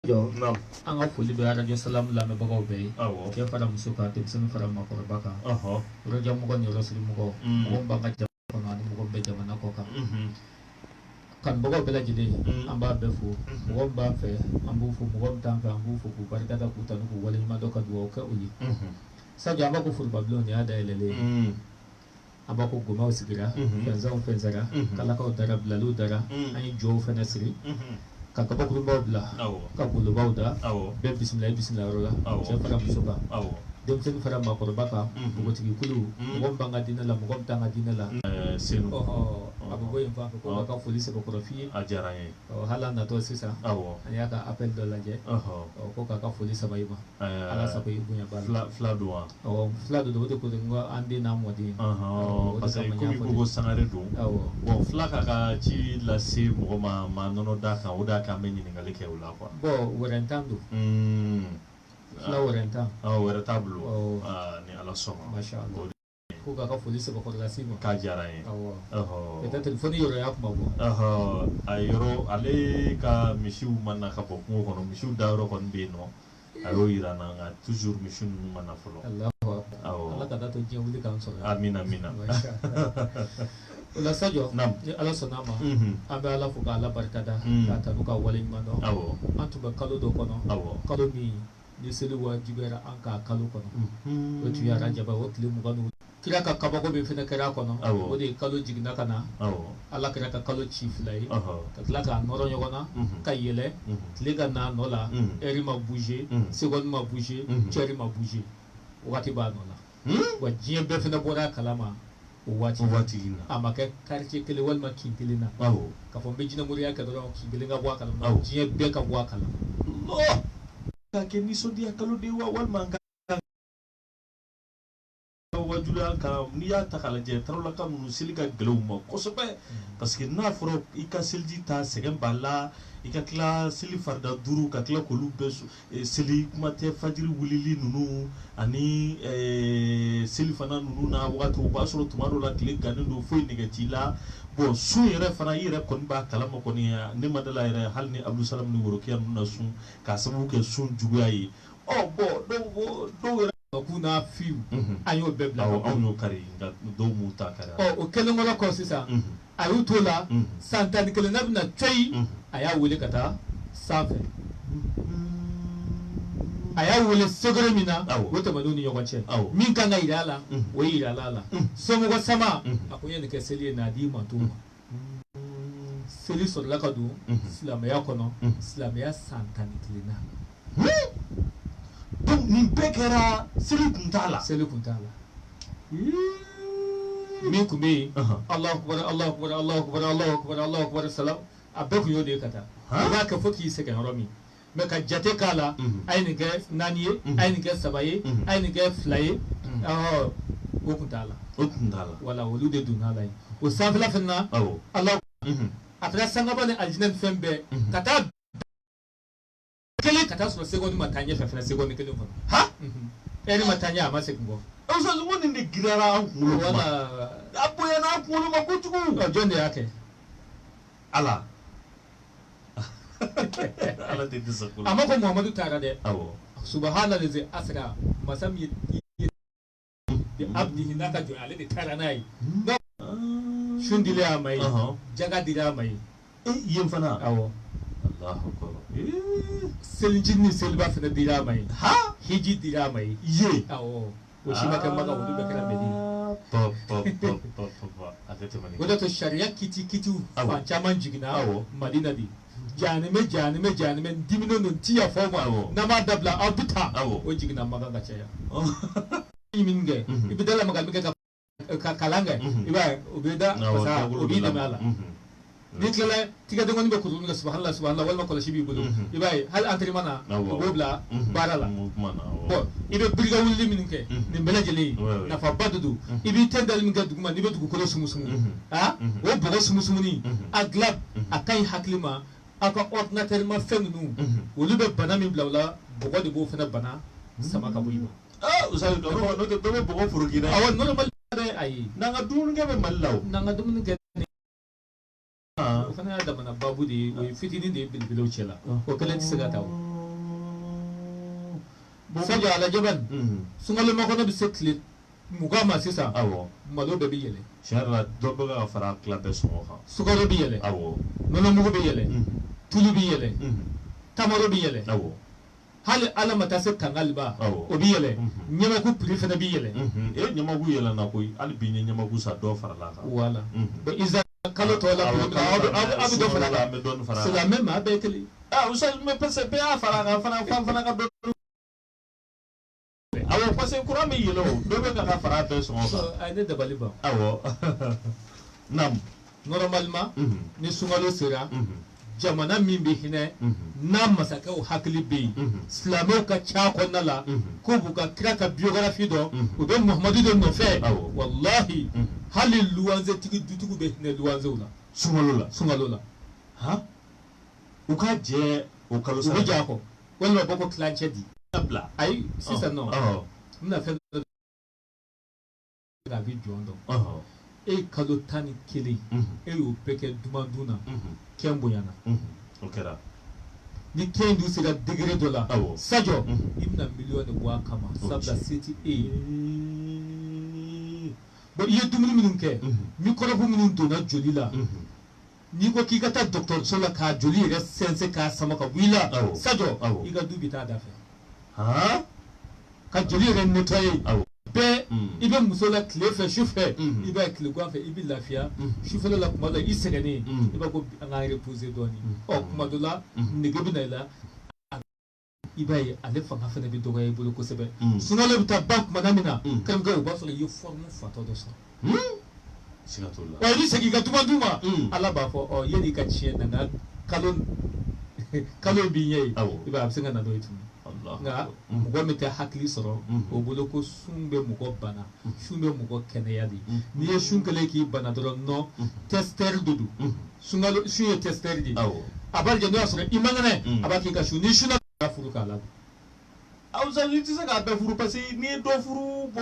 Yo, an ga foli bɛ radio salam lamɛnbagaw bɛɛ ye. Awɔ. Cɛ fara muso kan, denmisɛnnin fara maakɔrɔba kan. Ɔhɔ. Yɔrɔjan mɔgɔ ni yɔrɔsiri mɔgɔ. Mɔgɔ min b'an ka jamana kɔnɔ ani mɔgɔ min bɛ jamana kɔ kan. Kanubagaw bɛɛ lajɛlen an b'a bɛɛ fo. Mɔgɔ min b'an fɛ an b'u fo, mɔgɔ min t'an fɛ an b'u fo k'u barikada k'u tanu k'u waleɲuman dɔn ka dugawu kɛ u ye. Sadio an b'a ko forobabulon nin y'a dayɛlɛlen ye. An b'a ko gomaw sigira, fɛnzɛnw fɛnsɛra, kalakaw dara, bilaliw dara, an ye jɔw fɛnɛ siri. Ka kabakurunbaw bila, ka golobaw da, bɛɛ bisimila yɔrɔ la, cɛ fara muso kan, denmisɛnnin fara maakɔrɔba kan, npogotigi kulu, mɔgɔ min b'an ka diinɛ la, mɔgɔ min t'an ka diinɛ la. Senu. A bɛ bɔ yen fan fɛ ko ka foli sɛbɛkɔrɔ f'i ye. A diyara n ye. Hali an natɔ sisan, an y'a ka appel dɔ lajɛ, ko k'a ka foli saba i ma. Ala sago i bonya b'a la. Fila don wa? Fila don o de ko n ko an den n'a mɔden. Parce que komi ko ko sangare don. Bon fila k'a ka ci lase mɔgɔ ma nɔnɔ d'a kan o de y'a kɛ an bɛ ɲininkali kɛ o la quoi. Bon wɛrɛntan don. Fila wɛrɛntan. Wɛrɛ t'a bolo. Ni Ala sɔnna. Masha Allah. Ko k'a ka foli sɛbɛkɔrɔ lase i ma. K'a diyara n ye. Peut-être fo ni yɔrɔ y'a kuma bɔ. A yɔrɔ ale ka misiw mana ka bɔ kungo kɔnɔ misiw dayɔrɔ kɔni bɛ yen nɔ a y'o yira n na nka toujours misiw ninnu mana fɔlɔ. Ala ka da to diɲɛ wuli k'an sɔrɔ. Amina. O la Sadio, ni Ala sɔnn'a ma an bɛ Ala fo k'Ala barikada k'a tanu ka waleɲuman dɔn. An tun bɛ kalo dɔ kɔnɔ kalo min ni seli wajibiyara an ka kalo kɔnɔ o tun ye Arajaba o tile 20 kira ka kabako min fɛnɛ kɛra a kɔnɔ o de ye kalo jiginna ka na Ala kira ka kalo ci 2 ye ka tila k'a nɔrɔ ɲɔgɔn na ka yɛlɛ tile ka na a nɔ la heure ma bouger seconde ma bouger tiers ma bouger wagati b'a nɔ la wa diɲɛ bɛɛ fɛnɛ bɔra a kalama o waati a ma kɛ quartier kelen walima kin kelen na k'a fɔ n bɛ jinɛmoriya kɛ dɔrɔn kin kelen ka bɔ a kalama diɲɛ bɛɛ ka bɔ a kalama k'a kɛ nisɔndiya kalo de ye wa walima ka wajuliya kan n'i y'a ta k'a lajɛ tarawelaka ninnu seli ka gɛlɛn u ma kosɛbɛ parce que n'a fɔra i ka seliji ta sɛgɛn b'a la i ka tila seli farida 5 ka tila k'olu bɛɛ seli kuma tɛ fajiri wulili ninnu ani seli fana ninnu na wagati o b'a sɔrɔ tuma dɔw la tile gannen don foyi nɛgɛ t'i la bon sun yɛrɛ fana i yɛrɛ kɔni b'a kalama kɔni ne ma dala yɛrɛ hali ni Abdulsalam ni Worokiya ninnu na sun k'a sababu kɛ sun juguya ye bon dɔw yɛrɛ k'u n'a fiw an y'o bɛɛ bila anw y'o kari nka dɔw m'u ta kari o kelen kɔnɔ kɔ sisan a y'u t'o la san 11 n'a bɛna coyi a y'a wele ka taa sanfɛ a y'a wele sogore min na o tɛmɛn'u ni ɲɔgɔn cɛ min kan ka yira a la o ye yira a la somɔgɔ sama a ko n ye nin kɛ seli ye n'a di ma t'o ma seli sɔrɔla ka don silamɛya kɔnɔ silamɛya san 11 na donc nin bɛɛ kɛra seli kun t'a la min kun bɛ yen Allahu akbar salam a bɛɛ kun y'o de ye ka taa i b'a kɛ fo k'i sɛgɛn yɔrɔ min mais ka jate k'a la a ye nin kɛ 4 ye a ye nin kɛ 3 ye a ye nin kɛ 2 ye o kun t'a la wala olu de donna la yen o sanfɛla fana na Allahu a taara sangaba ni aljinɛ ni fɛn bɛɛ ka taa kelen ka taa sɔrɔ seconde ma taa ɲɛfɛ fana seconde kelen kɔnɔ heure ma taa ɲɛ a ma segin kɔ ko nin de girara an kunkolo kuma a bonyana an kunkolo ma kojugu jɔn de y'a kɛ Ala Ala de dusukolo a ma ko Muhamadu taara dɛ subahana lazi asra masa min ye abdihi n'a ka jɔn ale de taara n'a ye sun dili a ma ye jaga dili a ma ye yen fana awɔ Allahu akbar selinji ni seliba fana dira a ma ye hiji dira a ma ye awɔ o si ma kɛ Maka olu bɛɛ kɛra Medina o de to sariya kitiw fan caman jiginna Madina de jahanɛmɛ diminen don ti yafa o ma n'an m'a dabila aw bɛ taa o jiginna Maka ka caya i min kɛ i bɛ dalamaga min kɛ ka kalan kɛ i b'a ye o bɛ da pasa o b'i dɛmɛ a la n'i tilala tigɛdɛgɛnin bɛ kurunin kɛ subhanallah walima kɔlɔsi b'i bolo i b'a ye hali entraînement na o b'o bila baara la bon i bɛ birika wulili min kɛ nin bɛɛ lajɛlen nafaba de don i b'i tɛn dali min kɛ duguma n'i bɛ dugukolo sumusumu o bɔgɔ sumusumuni a dilan a ka ɲi hakili ma aw ka ordinateur ma fɛn ninnu olu bɛ bana min bila o la bɔgɔ de b'o fana bana sama ka bɔ i ma dɔ bɛ bɔgɔ foroki dɛ awɔ normalement dɛ ayi n'an ka dumunikɛ bɛ Mali la o n'an ka dumunikɛ o fana y'a damana babu de ye o ye fitinin de ye belebelew cɛ la o kɛlen tɛ se ka taa o saja ala jaban sungalo makono bi sekle mugama sisa awo malo be yele sharra dobaga fara club soha sugaro bi yele awo nono mugo bi yele tulu bi yele tamaro bi yele awo hali ala mata se kangal ba o bi yele nyama ku pri fana bi yele e nyama ku yele na koy al bi nyama ku sa do fara la wala ba iza kalo to la abu do fara la me don fara c'est la même avec lui usa me pense be a fara fana ka do awo parce que courant mi yelo do be ka fara be so ay ne dabali ba awo nam normalement ni sungalo sera jamana min be hine na masaka o hakili be islamo ka cha ko nala ko buka kira ka biographie do o be muhammadu do no fe wallahi halil luwanze tigi dutugu be hine luwanze ula sungalo la ha o ka je o kalo sa ja ko wala boko clanche di bla ay si ça non mna fait la vie jondo e kalo tani kele e o peke dumanduna kemboyana okera ni kendu sira degré de la sajo ibna million de bois kama sabda city e bo ye dumuni minun ke mikoro bu minun do na jolila ni ko ki kata docteur sola ka joli re sense ka sama ka wila sajo iga dubi ta dafa ha ka joli re nettoyer be ibe musola klefe chufe ibe klegwa fe ibe lafia chufe la kuma la isegani ibe ko nga reposer doni o kuma dola ngebi na ila ibe ale fanga fe na bi doga e bolo ko sebe sunale buta bank manamina kam ga ba so le forme fato do so sinatola o ni segi ga duma ala ba fo o yeni ka chie na kalon biye ibe absenga na do itu nga mugo mete hakili soro o bolo ko sumbe mugo bana sumbe mugo keneyadi ni ye shunkele ki bana doro no tester dudu sungalo suye tester di abal je no asore imangane abaki ka shu ni shuna furu kala auza yiti saka be furu pasi ni do furu bo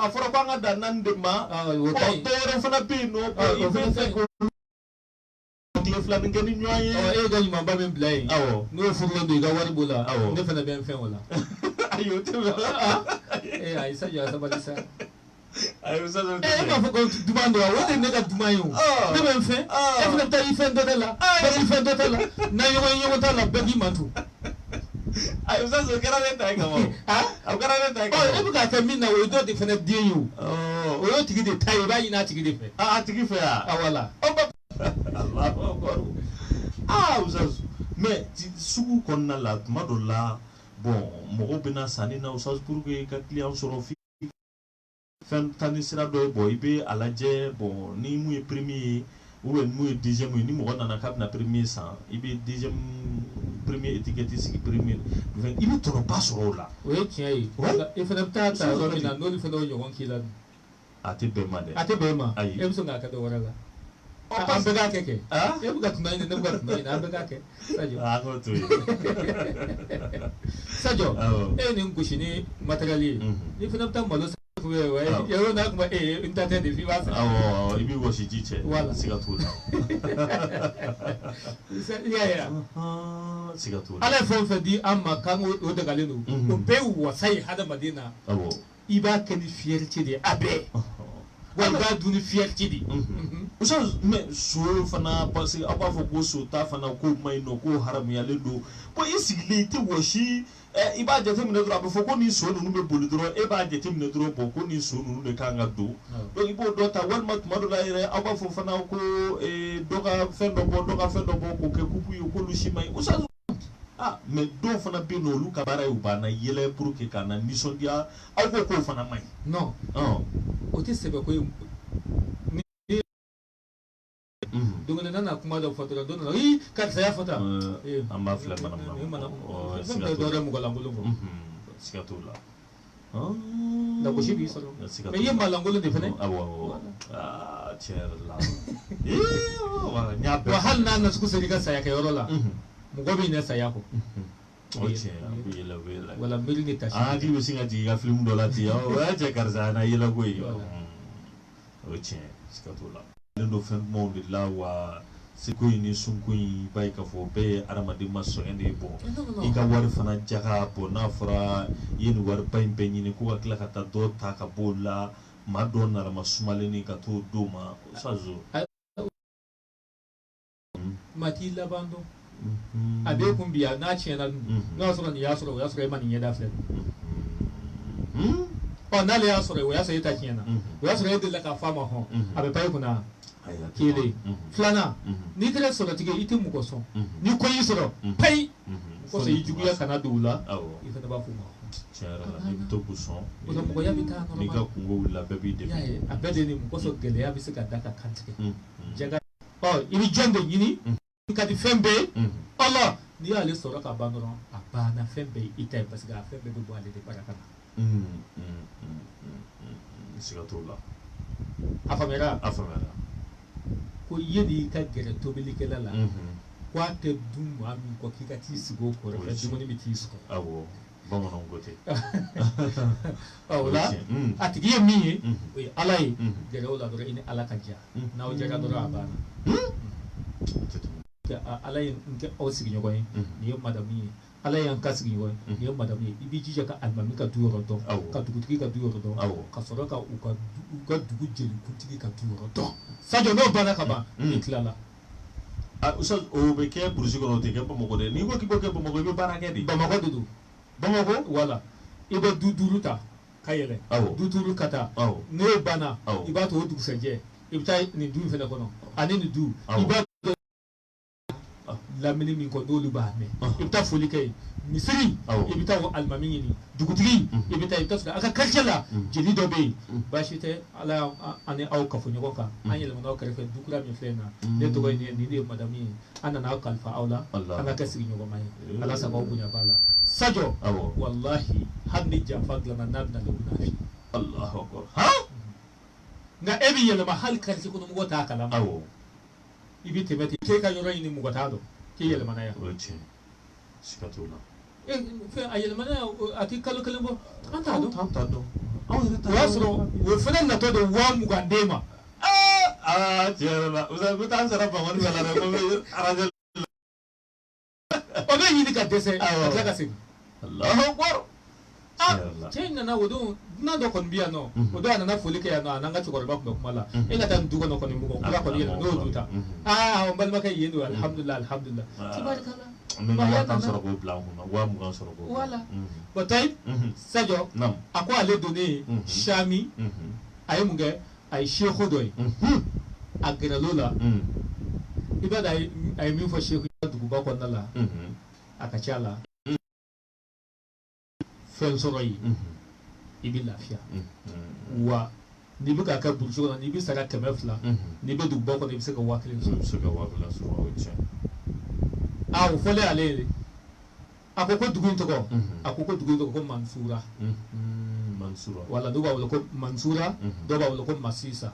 aforo ko nga danan de ma o to fana be no bo ife ko le flan ngeni nyoye e ga nyuma ba men blay no furu ndo ga wari bola ne fana ben fen wala ayo te ay sa ya sa balisa ayo sa ma fo ko dumando wa wala ne ga dumayo ne ben fen e fana ta ifen do la ba ifen do la na yo ta la be gi mantu ayo sa so kera ne ta ga mo aw kera ne ta ga e buka ta minna wo do de fana die yo o yo tigi de tai ba ina tigi de fe tigi fe wala Allahu akbar usaz mais sugu konna la tuma do la bon mogo bina sani na usaz pour que ka client soro fi fen tani sira do boy be alaje bon ni mu premier ou mu deuxième ni mogo nana kap na premier 100 ibe deuxième premier étiquette sigi premier ibe toro pas soro la oui tiens e fa ta romina no li fa do yogon kilan ate be ma e so nga ka do wala ambega keke e buga tumaini ne buga tumaini ambega ke sajo go to sajo e ni ngushini materiali ni fina ta malo we yo na kuma internet de fi wasa ibi wo shi jiche siga tula ya siga tula ala fon fe di amma kan o daga lenu o be wasai hada madina iba ken fierté de abe wala duni fierté di usa me so fana parce aba fo go so ta fana ko mai no ko haram ya lendo bo isigile te wo shi iba jete mi nedro aba fo ko ni so no be bolu dro e ba jete mi nedro bo ko ni so no de kanga do donc ibo do ta wal mat madu la ire aba fo fana ko doga fendo bo ko ke kupu yo ko lu shi mai usa mais do fana be no lu ka bara yu bana yele pour que kana ni so dia aw ko fana mai non o te sebe ko donc nana kuma da foto don no ka saya foto amba fle manam na do re mugolangulo sikatula da ko shibi so mais yema langulo de fene cherla wa hal na su kusiri ka saya ka yorola mugobi ne saya ko wala mbili ni tashi di wesinga di ga film dola ti wa je karzana yela go yo sikatula lendo fen mo la wa c'est ko ni sun ko yi bai ka fo be aramadi maso ende bo ika war fana jaga bo na fara yin war bai be ni ko akla kata do ta ka bola madonna la masumaleni ka to do ma sazo mati labando abe kumbiya na chena na so ni yasoro mani yeda fle o na le yasoro ta chena yasoro yede la ka fama ho abe pai kuna kile flana ni kire so tige ite mu ko so ni ko yi soro pai ko so yijugu ya kana dula ifa na ba fu ma chara la ni to ku so o so mo ya bita no ni ka kungo la baby de ya abede ni mu ko so gele ya bisika daka kantike jaga o ibi jonde yini kadi fembe Allah ni ale soro ka banoro abana fembe ite parce que fembe be bo ale de parakana sigatola afamera ko yedi ka gere tobili kala la ko ate dum ami ko kika ti sigo ko re dum ni mitisko awo bomo non gote awla atigi yemi alay gere wala do ini alakaja na o jaga do abana alay nke o sigi nyoy ni madami alay an kasigi nyoy ni madami ibi jija ka almami ka duoro do ka dugutigi ka duoro do ka soro ka u ka dugu jeli kutigi ka duoro do sajo no bana ka ba itlala usal o be ke burji ko te ke bomo de ni ko ki bo ke bomo be bana ke di bomo dudu bomo wala ibe duduruta kayele duduru kata ne bana iba to dugu seje ibta ni du fe na kono ani ni du iba lamini min ko dolu ba me ibta foli kay misiri ibta ko almami ni dugutigi ibta ibta aka kalchala jeli do be bashite ala ane au ka funyo ka anyele mo ka refe dukura mi flena ne to ni madami ana na kalfa aula ana ka sigi nyogo mai ala sa ko bunya bala sajo wallahi hanni jafa glana nabna le gunafi Allahu akbar ha na ebi yele ma hal kalci kunu mo ta kala ibi temeti ke ka yoro ni mo ta do ke yele mana ya oche sikatula fe ayele mana ati kalo bo anta do wasro we fenen na to do wa mu gandema jera uza butan sara ba woni wala ko araje o be yidi ka dese atla ka sin Allahu akbar chenya na wodo na do kon biya no wodo ana na folike ya no ananga chukoro ba kuma la ina tan dugo no kon mu ko kula ko yelo no duta on bal maka yendo alhamdulillah tabarakallah ma tan soro go blanc wa mu gan soro go wala batay sajo ako ale donné shami ay mu nge ay shekho doy agralola ibada ay mi fo shekho dugu ba kon la akachala fen soro yi ibi lafiya wa ni bi ka burjo ni bi sara kamefla ni bi dug boko ni bi saka wakilin so ga wakila so wace aw fole ale akoko dugun to ko mansura wala do ba wala ko mansura do ba wala ko masisa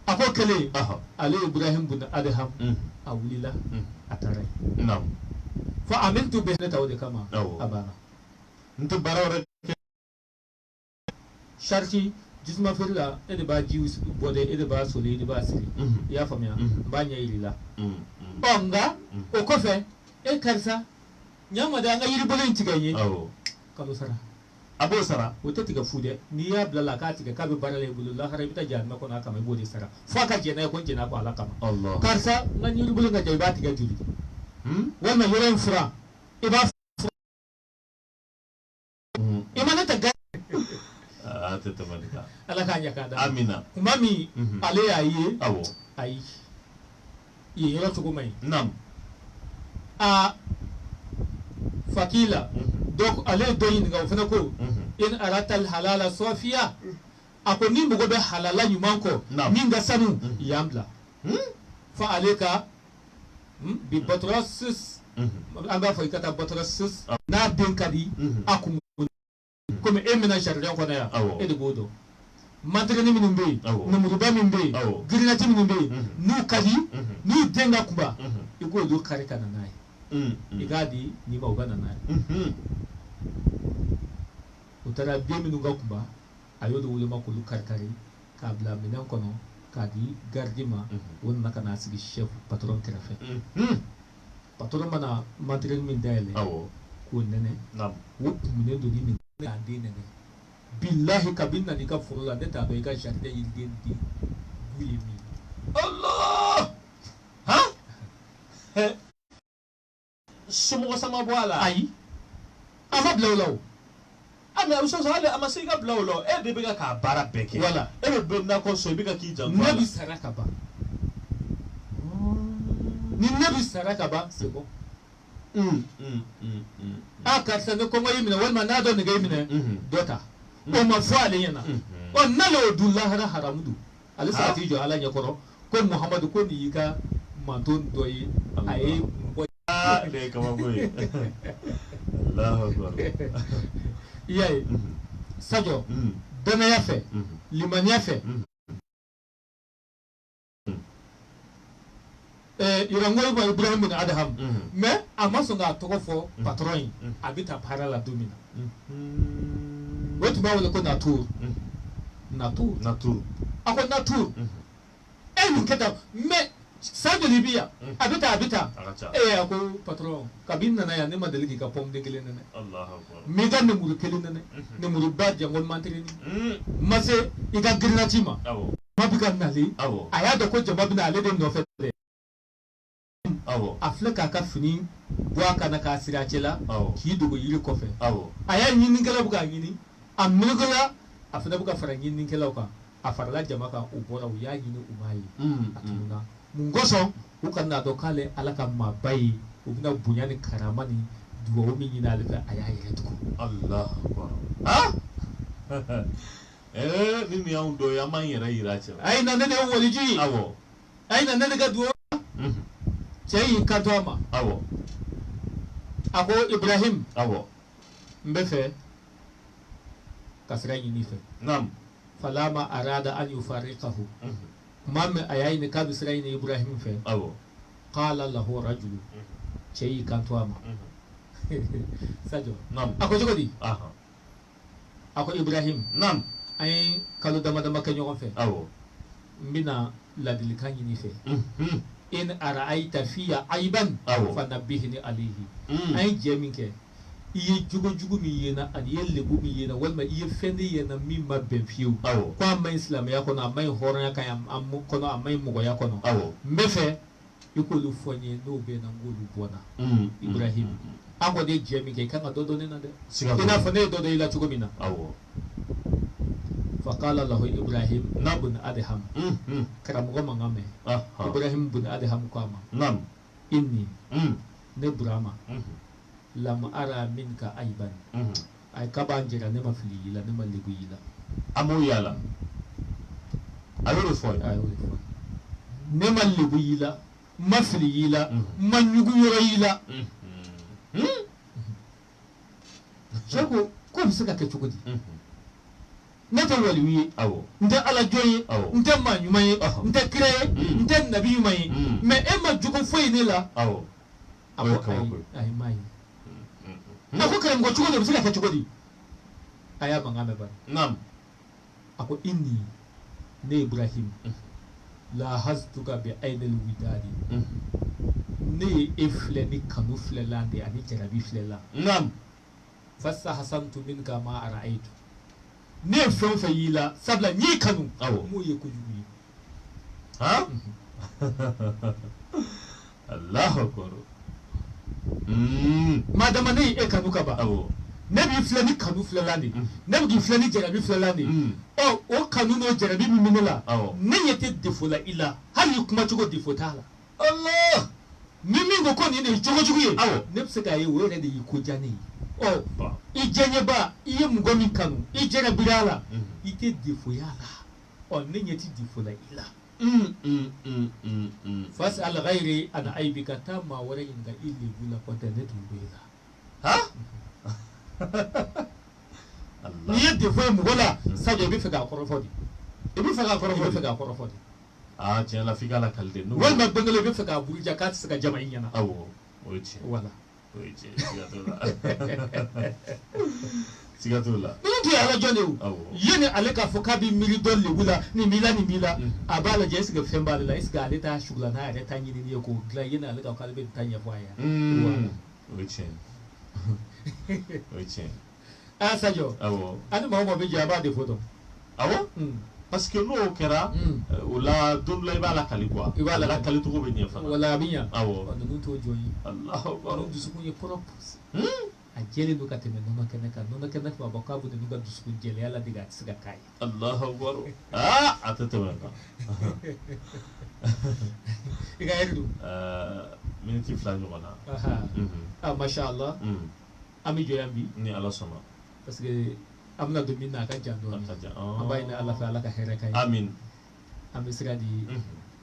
ako kele ale ibrahim bin adham awlila atare nam fa amiltu bi tawde kama abana nto barawre sharti jisma firla ede ba jiwis bode ede ba sole ede ba siri ya famia ba nya ilila onga o kofe e karsa nyama da nga yiri bolin tiganye kalo sara abo sara o te tiga fude ni ya blala ka tiga ka be barale bulu la hare bita jan mako na kama bode sara fa ka je na ko je na ko ala kama Allah karsa nga yiri bolin ga jay ba tiga juli wala yoren fura e ba imana ta ga tetemalika ala ka nya ka da amina mami ale ayi awo ayi ye yoro to ko mai nam fakila donc ale doyin ga fana ko in aratal halala sofiya ako ni mugo be halala nyumanko min ga sanu yamla fa aleka bi batrasis anga fa ikata batrasis na den kadi akum comme emina jardin ko na ya e de godo madrene min mbe no muruba min mbe girinati min mbe nu kadi nu denga kuba iko do kare kana nai igadi ni ba ugana nai utara bi min nga kuba ayodo wule makulu karkari kabla minan kono k'a di gardi ma o nana ka n'a sigi chef patron kɛrɛfɛ patron mana matériel min dayɛlɛ k'o nɛnɛ o kumunen don ni nin k'a den nɛnɛ billahi kabini nana i ka foro la ne t'a dɔn i ka jardin yiriden den bu ye min Allah somɔgɔ sama bɔ a la ayi a ma bila o la o mais o sɔsɔ hali a ma se i ka bila o la e de bɛ ka k'a baara bɛɛ kɛ voilà e bɛ nakɔ sɔn i bɛ ka k'i janto ne bi sara ka ban ni ne bi sara ka ban c'est bon karisa ne kɔngɔ y'i minɛ walima n'a dɔ nɛgɛ y'i minɛ dɔ ta o ma fɔ ale ɲɛna n'ale y'o dun lahara haramu don ale sara t'i jɔ ala ɲɛkɔrɔ ko Muhamadu ko nin y'i ka manton dɔ ye a ye ne ye kabako ye Allahu akbar i y'a ye sajɔ danaya fɛ limaniya fɛ Irangoyi ma Ibrahim bin Adham mais a ma sɔn k'a tɔgɔ fɔ patron ye a bɛ taa baara la don min na o tun b'a wele ko Natur a ko Natur e nin kɛ tan mais san joli bi yan a bɛ taa a ko patron kabini nana yan ne ma deli k'i ka pomme de kelen nɛnɛ n b'i ka nemuru kelen nɛnɛ nemuru ba jango mantiri ni ma se i ka girinati ma ma bi ka nali a y'a dɔn ko jama bɛna ale de nɔfɛ dɛ a filɛ k'a ka fini bɔ a kana k'a siri a cɛ la k'i dogo yiri kɔfɛ a y'a ɲininikɛlaw bɛ k'a ɲini a melekela a fana bɛ ka fara ɲininikɛlaw kan a farala jama kan u bɔra u y'a ɲini u m'a ye a tununa mun kosɔn u ka n'a dɔn k'ale ala ka maaba ye u bɛna bonya ni karama ni dugawu min ɲini ale fɛ a y'a yɛrɛ tugun Allahu akbar ni nin y'anw dɔ ye an b'an yɛrɛ yira cɛ a ye na ne de ye waliju ye a ye na ne de ka dugawu cɛ y'i kanto a ma a ko Ibrahim n bɛ fɛ ka sira ɲini fɛ falama arada an yufariqahu kuma min a y'a ɲini k'a bɛ sira ɲini Ibrahim fɛ qala lahu rajulu cɛ y'i kanto a ma sajɔ a ko cogo di a ko Ibrahim an ye kalo dama dama kɛ ɲɔgɔn fɛ n bɛna ladilikan ɲini fɛ in ara'aita fiya aiban fanabbihni alayhi an ye jɛ min kɛ i ye jogo min ye na ani i ye lebu min ye na walima i ye fɛn de ye na min ma bɛn fiyewu ko a ma ɲi silamɛya kɔnɔ a ma ɲi hɔrɔnya kɔnɔ a ma ɲi mɔgɔya kɔnɔ n bɛ fɛ i k'olu fɔ n ye n'o bɛ na n k'olu bɔnna Ibrahim an kɔni ye jɛ min kɛ i kan ka dɔ dɔn ne na dɛ i n'a fɔ ne ye dɔ dɔn i la cogo min na faqala lahu Ibrahim bun Adham karamɔgɔ mankan mɛn Ibrahim bun Adham ko a ma inni ne Burama lam ara minka aiban ay kaba jira ne ma fili yi la ne ma lebu yi la amo yala ayo fo ne ma lebu yi la ma fili yi la ma nyugu yoro yi la seko ko bi se ka kɛ cogo di ne tɛ waliyu ye n tɛ ala jɔn ye n tɛ maa ɲuman ye n tɛ kira ye n tɛ nabi ɲuman ye mais e ma jogo foyi ne la a ko ayi maa ye a ko karamɔgɔ cogo di bɛ se ka kɛ cogo di a y'a mankan mɛn bari a ko inni ne Ibrahim la hastuka bi ainil widadi ne ye e filɛ ni kanu filɛlan de ani jarabi filɛlan fasa hasantu minka ma ara'aytu ne ye fɛn o fɛn y'i la sabula n y'i kanu m'o ye kojugu ye Allahu akbar madama ne ye e kanu ka ban ne b'i filɛ ni kanu filɛlan de ne bɛ k'i filɛ ni jarabi filɛlan de o kanu n'o jarabi min bɛ ne la ne ɲɛ tɛ défaut la i la hali i kuma cogo défaut t'a la Allah ni min ko ko nin de ye jogojugu ye ne bɛ se k'a ye o yɛrɛ de y'i ko diya ne ye i diɲɛba i ye mɔgɔ min kanu i jarabira a la i tɛ défaut y'a la ne ɲɛ tɛ défaut la i la fas al ghayri an aibika taa maa wɛrɛ ɲininka i lebu la kɔntɛ ne tun bɛ la n'i ye défaut ye mɔgɔ la sabu i bɛ fɛ k'a kɔrɔfɔ de i bɛ fɛ k'a kɔrɔfɔ de tiɲɛ la f'i ka lakali de walima bɛnkɛla i bɛ fɛ k'a buruja k'a tɛ se ka jama i ɲɛna o ye tiɲɛ wala o ye tiɲɛ sigatola minnu tɛ ala jɔn de o yanni ale k'a fɔ k'a bɛ miiri dɔ lebu la nin b'i la nin b'i la a b'a lajɛ est-ce que fɛn b'ale la est-ce que ale t'a sugu la n'a yɛrɛ t'a ɲinini ye k'o dilan yanni ale k'ale bɛ taa ɲɛfɔ a ye o ye tiɲɛ o ye tiɲɛ a Sadio ani maa o maa bɛ jɛ a b'a de fɔ dɔn awɔ parce que n'o kɛra o la don dɔ la i b'a lakali quoi i b'a lakali cogo bɛ ɲɛ fana wala a bɛ ɲɛ awɔ ninnu t'o jɔn ye Alahu Akbar dusukun ye propre a jɛlen don ka tɛmɛ nɔnɔ kɛnɛ kan nɔnɔ kɛnɛ tun b'a fɔ k'a bɛ ninnu ka dusukun jɛlenya la dege a tɛ se ka k'a ye Alahu Akbar a tɛ tɛmɛ kan i ka heure don miniti 2 ɲɔgɔn na masha Allah an bɛ jɔ yan bi ni Ala sɔnna parce que an bɛna don min na a ka jan dɔɔnin an b'a ɲini Ala fɛ Ala ka hɛrɛ k'an ye amin an bɛ se ka di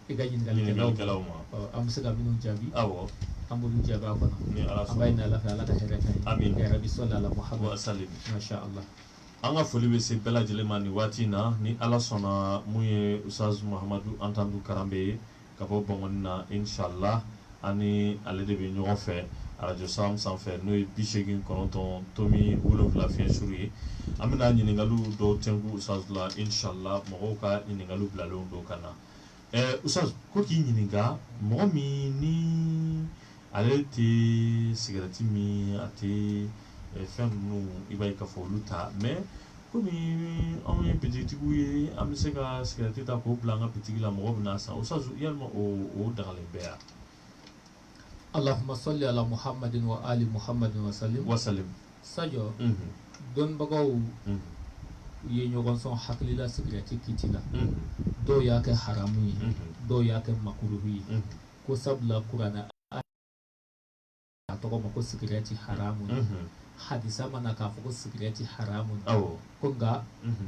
i ka ɲininkalikɛlaw ma an bɛ se ka minnu jaabi awɔ an b'olu jaabi a kɔnɔ an b'a ɲini Ala fɛ Ala ka hɛrɛ k'an ye amin ya Rabbi salli ala Muhammad wa sallim masha Allah an ka foli bɛ se bɛɛ lajɛlen ma nin waati in na ni Ala sɔnna mun ye Ustaz Muhamadu Antandu Karanbe ye ka bɔ Bangoni na inshallah ani ale de bɛ ɲɔgɔn fɛ Radio Sam sanfɛ n'o ye 89 tomi 7 fiɲɛ suru ye an bɛna ɲininkaliw dɔw tɛnku Ustaz la inshallah mɔgɔw ka ɲininkaliw bilalen don ka na Ustaz ko k'i ɲininka mɔgɔ min ni ale tɛ sigarɛti min a tɛ fɛn ninnu i b'a ye k'a fɔ olu ta mais komi anw ye bitigitigiw ye an bɛ se ka sigarɛti ta k'o bila an ka bitigi la mɔgɔw bɛ n'a san Ustaz yalima o dagalen bɛ yan Allahumma salli ala Muhammadin wa ali Muhammadin wa sallim Sadio dɔnnibagaw ye ɲɔgɔn sɔn hakilila sigarɛti kiti la dɔw y'a kɛ haramu ye dɔw y'a kɛ makuruhu ye ko sabula kuranɛ a tɔgɔ ma ko sigarɛti haramu hadisa mana k'a fɔ ko sigarɛti haramu ko nka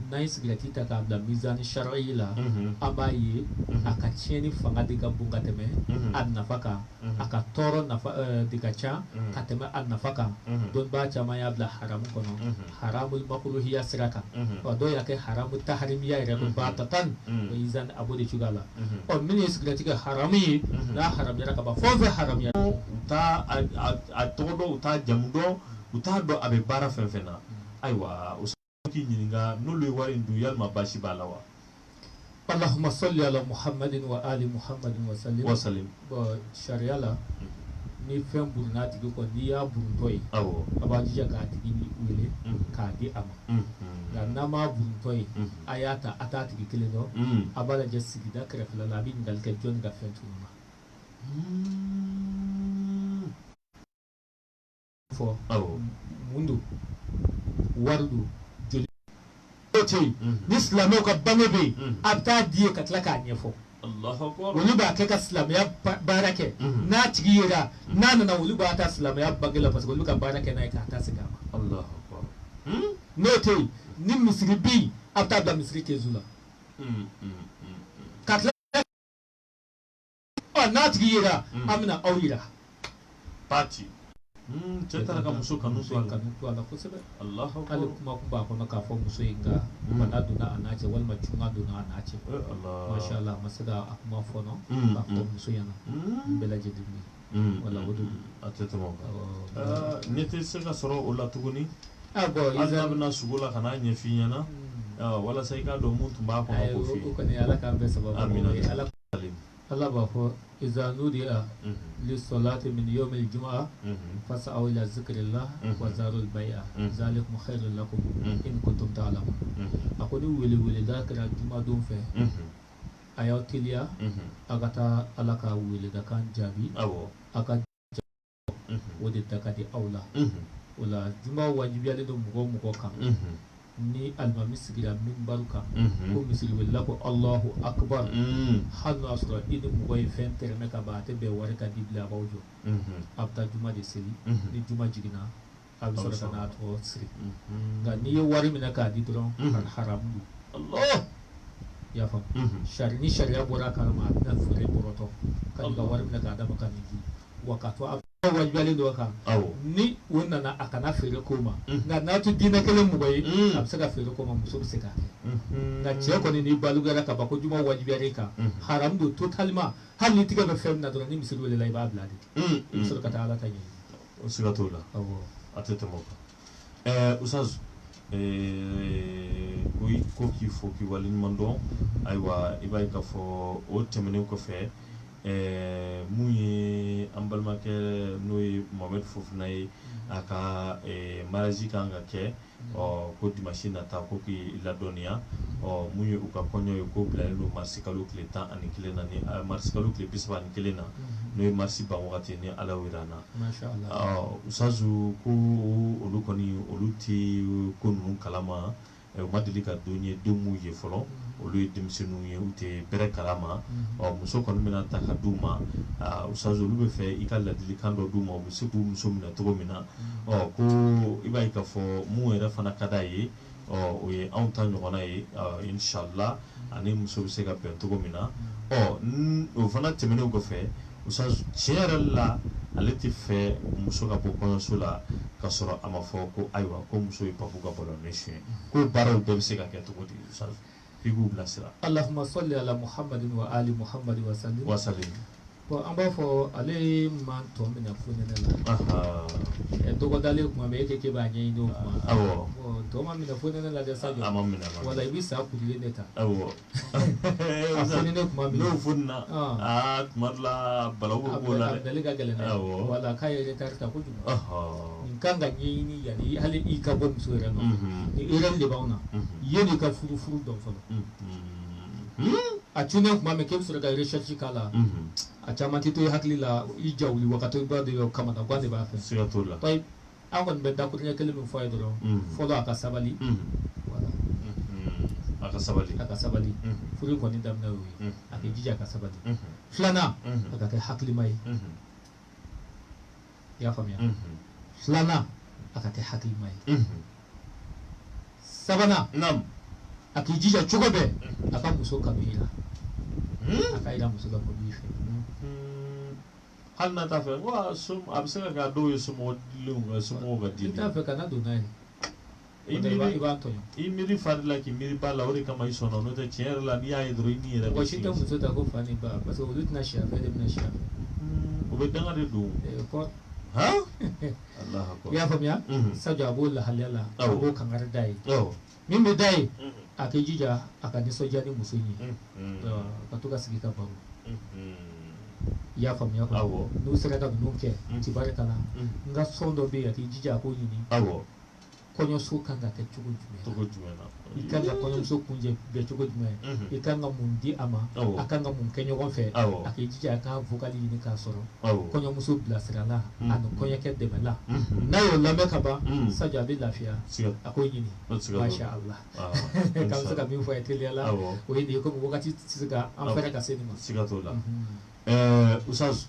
n'an ye sigarɛti ta k'a bila mizani shar'i la an b'a ye a ka tiɲɛni fanga de ka bon ka tɛmɛ a nafa kan a ka tɔɔrɔ nafa de ka ca ka tɛmɛ a nafa kan dɔnnibaa caman y'a bila haramu kɔnɔ haramu makuruhiya sira kan dɔw y'a kɛ haramu taharimiya yɛrɛ ko batatan o izan a b'o de cogoya la minnu ye sigarɛti kɛ haramu ye n'a haramuyara ka ban fɛn o fɛn haramuyara u t'a a tɔgɔ dɔn u t'a jamu dɔn u t'a dɔn a bɛ baara fɛn fɛn na ayiwa o k'i ɲininka n'olu ye wari in dun yalima baasi b'a la wa Allahumma salli ala Muhammadin wa ali Muhammadin wa sallim sariya la ni fɛn burun'a tigi kɔ n'i y'a buruntɔ ye a b'a jija k'a tigi wele k'a di a ma nka n'a m'a buruntɔ ye a y'a ta a t'a tigi kelen dɔn a b'a lajɛ sigida kɛrɛfɛla la a bɛ ɲininkali kɛ jɔnni ka fɛn tunun na fɔ mun don wari don joli tɛ yen ni silamɛw ka bange bɛ yen a bɛ taa di ye ka tila k'a ɲɛfɔ olu b'a kɛ ka silamɛya baara kɛ n'a tigi yera n'a nana olu b'a ta silamɛya bange la parce que olu ka baara kɛ n'a ye k'a ta segin a ma n'o tɛ yen ni misiri bɛ yen a bɛ taa bila misiri kezu la ka tila n'a tigi yera an bɛna aw yira pati cɛ taara ka muso kanu to a la kosɛbɛ hali kuma kun b'a kɔnɔ k'a fɔ muso in nka bana donna a n'a cɛ walima cunga donna a n'a cɛ masha Allah a ma se ka a kuma fɔnɔ k'a fɔ muso ɲɛna n bɛɛ lajɛlen bɛ wala o de don a tɛ tɛmɛ o kan ne tɛ se ka sɔrɔ o la tuguni bon hali n'a bɛna sugu la ka n'a ɲɛf'i ɲɛna walasa i k'a dɔn mun tun b'a kɔnɔ k'o f'i ye o kɔni Ala k'an bɛɛ sababu amina Allah b'a fɔ iza nudiya lis-salati min yawmil jumu'a fas'aw ila zikrillah wa zarul bay'a zalikum khairul lakum in kuntum ta'lamun a ko ni wele da kɛra juma don fɛ a y'aw teliya a ka taa Ala ka wele da kan jaabi a ka o de da ka di aw la o la juma wajibiyalen don mɔgɔ o mɔgɔ kan ni alimami sigira minbaru kan ko misiri wele la ko Allahu akbar hali n'a sɔrɔ i ni mɔgɔ ye fɛn tɛrɛmɛ ka ban a tɛ bɛn wari ka di bilen a b'aw jɔ a bɛ taa juma de seli ni juma jiginna a bɛ sɔrɔ ka n'a tɔgɔ siri nka n'i ye wari minɛ k'a di dɔrɔn haramu don i y'a faamu ni sariya bɔra a kalama a bɛna feere bɔrɔtɔ ka n'i ka wari minɛ k'a d'a ma ka nin di wa k'a to a wajibiyalen dɔ kan ni o nana a kana feere ko ma nka n'a to diinɛ kelen mɔgɔ ye a bɛ se ka feere ko ma muso bɛ se k'a kɛ nka cɛ kɔni n'i baluguyara ka ban ko juma wajibiyalen kan haramu don totalement hali ni tigɛ bɛ fɛn min na dɔrɔn ni misiri wele la i b'a bila de i bɛ sɔrɔ ka taa Ala ta ɲini o siga t'o la a tɛ tɛmɛ o kan Ustaz ko k'i fo k'i waleɲuman dɔn ayiwa i b'a ye k'a fɔ o tɛmɛnen kɔfɛ mun ye an balimakɛ n'o ye Mohamed Fofana ye a ka mariage kan ka kɛ ko dimanche nata ko k'i ladɔnniya mun ye u ka kɔɲɔ ye ko bilalen don marisi kalo tile 11 na ni marisi kalo tile 31 na n'o ye marisi ban wagati ni Ala y'o jira an na usazu ko olu kɔni olu tɛ ko ninnu kalama u ma deli ka don ye den mun ye fɔlɔ olu ye denmisɛnninw ye u tɛ bɛrɛ kalama muso kɔni bɛna ta ka d'u ma usazu olu bɛ fɛ i ka ladilikan dɔ d'u ma u bɛ se k'u muso minɛ cogo min na ko i b'a ye k'a fɔ mun yɛrɛ fana ka d'a ye o ye anw ta ɲɔgɔnna ye inshallah ani muso bɛ se ka bɛn cogo min na o fana tɛmɛnen kɔfɛ usazu tiɲɛ yɛrɛ la ale tɛ fɛ muso ka bɔ kɔɲɔso la ka sɔrɔ a ma fɔ ko ayiwa ko muso ye papu ka bɔlɔnnin suɲɛ ko baaraw bɛɛ bɛ se ka kɛ cogo di usazu i k'u bilasira. Allahumma salli ala Muhammadin wa ali Muhammad wa sallim. Bon an b'a fɔ ale man tɔ minɛ fo nɛnɛ la dɔgɔdalen kuma bɛ e k'e b'a ɲɛɲini o kuma tɔ ma minɛ fo nɛnɛ la dɛ sa wala i bɛ sa kurilen de ta a foni ne kuma min n'o fonina tuma dɔ la balawu bɛ b'o la dɛ a bilali ka gɛlɛn dɛ wala k'a ye retard ta kojugu nin kan ka ɲɛɲini yanni hali i ka bɔ muso yɛrɛ nɔ ni erreur de b'anw na yanni ka furu dɔn fɔlɔ a cunen kuma min k'e bɛ sɔrɔ ka recherche k'a la a caman tɛ to i hakili la i ja wuli wagati ba de y'o kama na guwan de b'a fɛ siga t'o la an kɔni bɛ dakuruɲɛ kelen min fɔ a ye dɔrɔn fɔlɔ a ka sabali voilà a ka sabali furu kɔni daminɛ y'o ye a k'i jija a ka sabali filanan a ka kɛ hakilima ye i y'a faamuya filanan a ka kɛ hakilima ye sabanan a k'i jija cogo bɛɛ a ka muso kanu i la a ka yira muso la ko b'i fɛ hali n'a t'a fɛ a bɛ se ka kɛ a dɔw ye somɔgɔw ka di i t'a fɛ kana don n'a ye i b'a tɔɲɔ i miiri fa de la k'i miiri ba la o de kama i sɔnna n'o tɛ tiɲɛ yɛrɛ la n'i y'a ye dɔrɔn i ni yɛrɛ mɔgɔ si tɛ muso ta ko fa ni ba parce que olu tɛna siya fɛ de bɛna siya fɛ o bɛ danga de don i y'a faamuya sajo a b'o lahalaya la a b'o kangari da ye min bɛ da ye a k'i jija a ka nisɔndiya ni muso in ye ka to ka sigi ka baro i y'a faamuya kɔnɔ n'u sera ka ninnu kɛ tibarika la n ka sɔn dɔ bɛ yen a k'i jija a k'o ɲini kɔɲɔso kan ka kɛ cogo jumɛn i kan ka kɔɲɔmuso kunjɛ bɛɛ cogo jumɛn i kan ka mun di a ma a kan ka mun kɛ ɲɔgɔn fɛ a k'i jija a ka vocal ɲini k'a sɔrɔ kɔɲɔmuso bilasirala ani kɔɲɔkɛ dɛmɛla n'a y'o lamɛn ka ban sajo a bɛ lafiya a k'o ɲini masha Allah k'an bɛ se ka min fɔ a ye teliya la o ye nin ye komi wagati tɛ se ka an fɛrɛ ka se nin ma siga t'o la usazu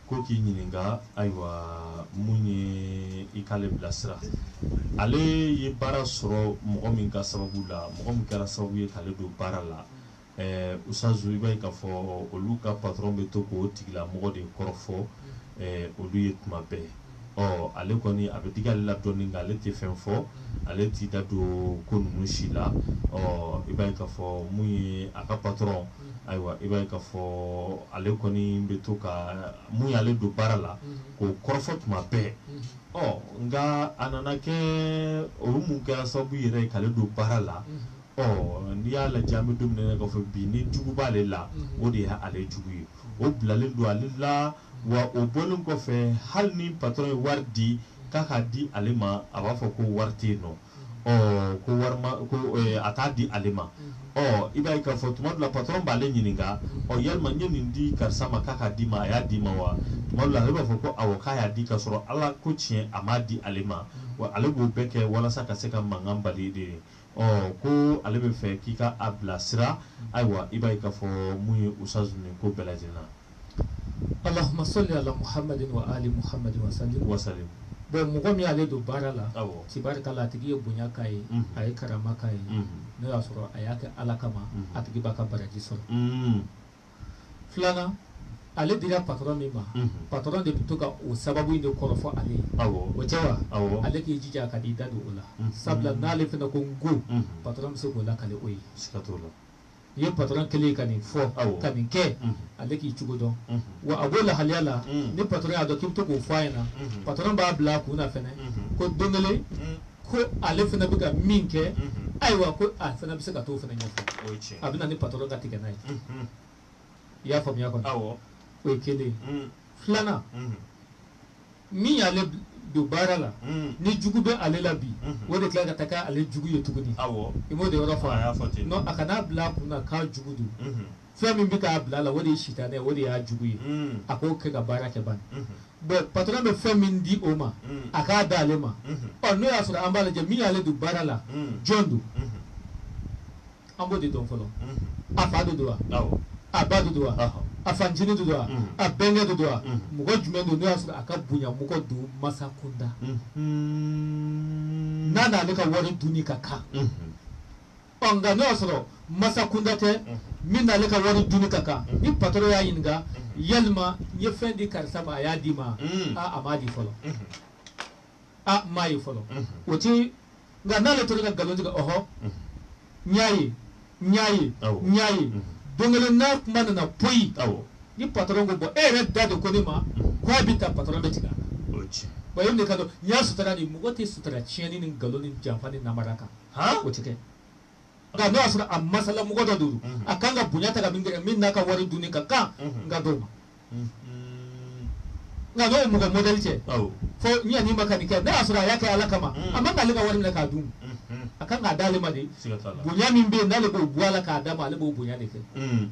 ko k'i ɲininka ayiwa mun ye i k'ale bilasira ale ye baara sɔrɔ mɔgɔ min ka sababu la mɔgɔ min kɛra sababu ye k'ale don baara la usazu i b'a ye k'a fɔ olu ka patron bɛ to k'o tigilamɔgɔ de kɔrɔfɔ olu ye tuma bɛɛ ale kɔni a bɛ digi ale la dɔɔnin nka ale tɛ fɛn fɔ ale t'i da don ko ninnu si la i b'a ye k'a fɔ mun ye a ka patron ayiwa i b'a ye k'a fɔ ale kɔni bɛ to ka mun y'ale don baara la k'o kɔrɔfɔ tuma bɛɛ nka a nana kɛ olu mun kɛra sababu yɛrɛ ye k'ale don baara la n'i y'a lajɛ an bɛ don min na k'a fɔ bi ni jugu b'ale la o de ye ale jugu ye o bilalen don ale la wa o bɔlen kɔfɛ hali ni patron ye wari di k'a k'a di ale ma a b'a fɔ ko wari tɛ yen nɔ ko wari ma ko a t'a di ale ma i b'a ye k'a fɔ tuma dɔ la patron b'ale ɲininka yalima n ye nin di karisa ma k'a k'a di ma a y'a di ma wa tuma dɔ la ale b'a fɔ ko awɔ k'a y'a di ka sɔrɔ ala ko tiɲɛ a m'a di ale ma wa ale b'o bɛɛ kɛ walasa ka se ka mankan bali de ye ko ale bɛ fɛ k'i ka a bilasira ayiwa i b'a ye k'a fɔ mun ye usazu nin ko bɛɛ lajɛlen na. Allahumma salli ala Muhammadin wa ali Muhammad wa sallim. Bon mɔgɔ min y'ale don baara la tibarikala a tigi ye bonya k'a ye a ye karama k'a ye n'o y'a sɔrɔ a y'a kɛ ala kama a tigi b'a ka baraji sɔrɔ filanan ale dira patron min ma patron de bɛ to ka o sababu in de kɔrɔfɔ ale ye o tɛ wa ale k'i jija ka n'i da don o la sabula n'ale fana ko n go patron bɛ se k'o lakale o ye i ye patron kelen ka nin fɔ ka nin kɛ ale k'i cogo dɔn wa a b'o lahalaya la ni patron y'a dɔn k'i bɛ to k'o fɔ a ɲɛna patron b'a bila a kun na fɛnɛ ko don kelen ko ale fana bɛ ka min kɛ ayiwa ko a fana bɛ se ka t'o fana ɲɛfɔ a bɛ na ni patron ka tigɛ n'a ye i y'a faamuya kɔni o ye kelen filanan min y'ale don baara la ni jugu bɛ ale la bi o de tila ka taa k'ale jugu ye tuguni i m'o de yɔrɔ fɔ non a kana bila a kunna k'a jugu don fɛn min bɛ k'a bila a la o de ye sitanɛ ye o de y'a jugu ye a k'o kɛ ka baara kɛ ban patron bɛ fɛn min di o ma a k'a da ale ma n'o y'a sɔrɔ an b'a lajɛ min y'ale don baara la jɔn don an b'o de dɔn fɔlɔ a fa de don wa a ba de don wa a fancinin de don wa a bɛnkɛ de don wa mɔgɔ jumɛn don n'o y'a sɔrɔ a ka bonya mɔgɔ don masa kunda n'a n'ale ka wari dunni ka kan nka n'o y'a sɔrɔ masa kunda tɛ min n'ale ka wari dunni ka kan ni patron y'a ɲininka yalima n ye fɛn di karisa ma a y'a di ma a m'a di fɔlɔ m'a ye fɔlɔ o ti nka n'ale tora ka nkalon tigɛ ɔhɔ n y'a ye don kelen n'a kuma nana poyi ni patron ko bɔn e yɛrɛ da de ko ne ma k'a bɛ taa patron bɛ tigɛ a la de ka dɔn n y'a sutura ni mɔgɔ tɛ sutura tiɲɛni ni nkalon ni janfa ni namara kan o ti kɛ nka n'o y'a sɔrɔ a masala mɔgɔ dɔ don a kan ka bonya ta ka min kɛ min n'a ka wari dunni ka kan n ka dɔw ma nka n'o ye mɔgɔ modèle cɛ fo ɲani ma ka nin kɛ n'a y'a sɔrɔ a y'a kɛ ala kama a man k'ale ka wari minɛ k'a dun a kan k'a d'ale ma de bonya min bɛ yen n'ale b'o bɔ a la k'a d'a ma ale b'o bonya de kɛ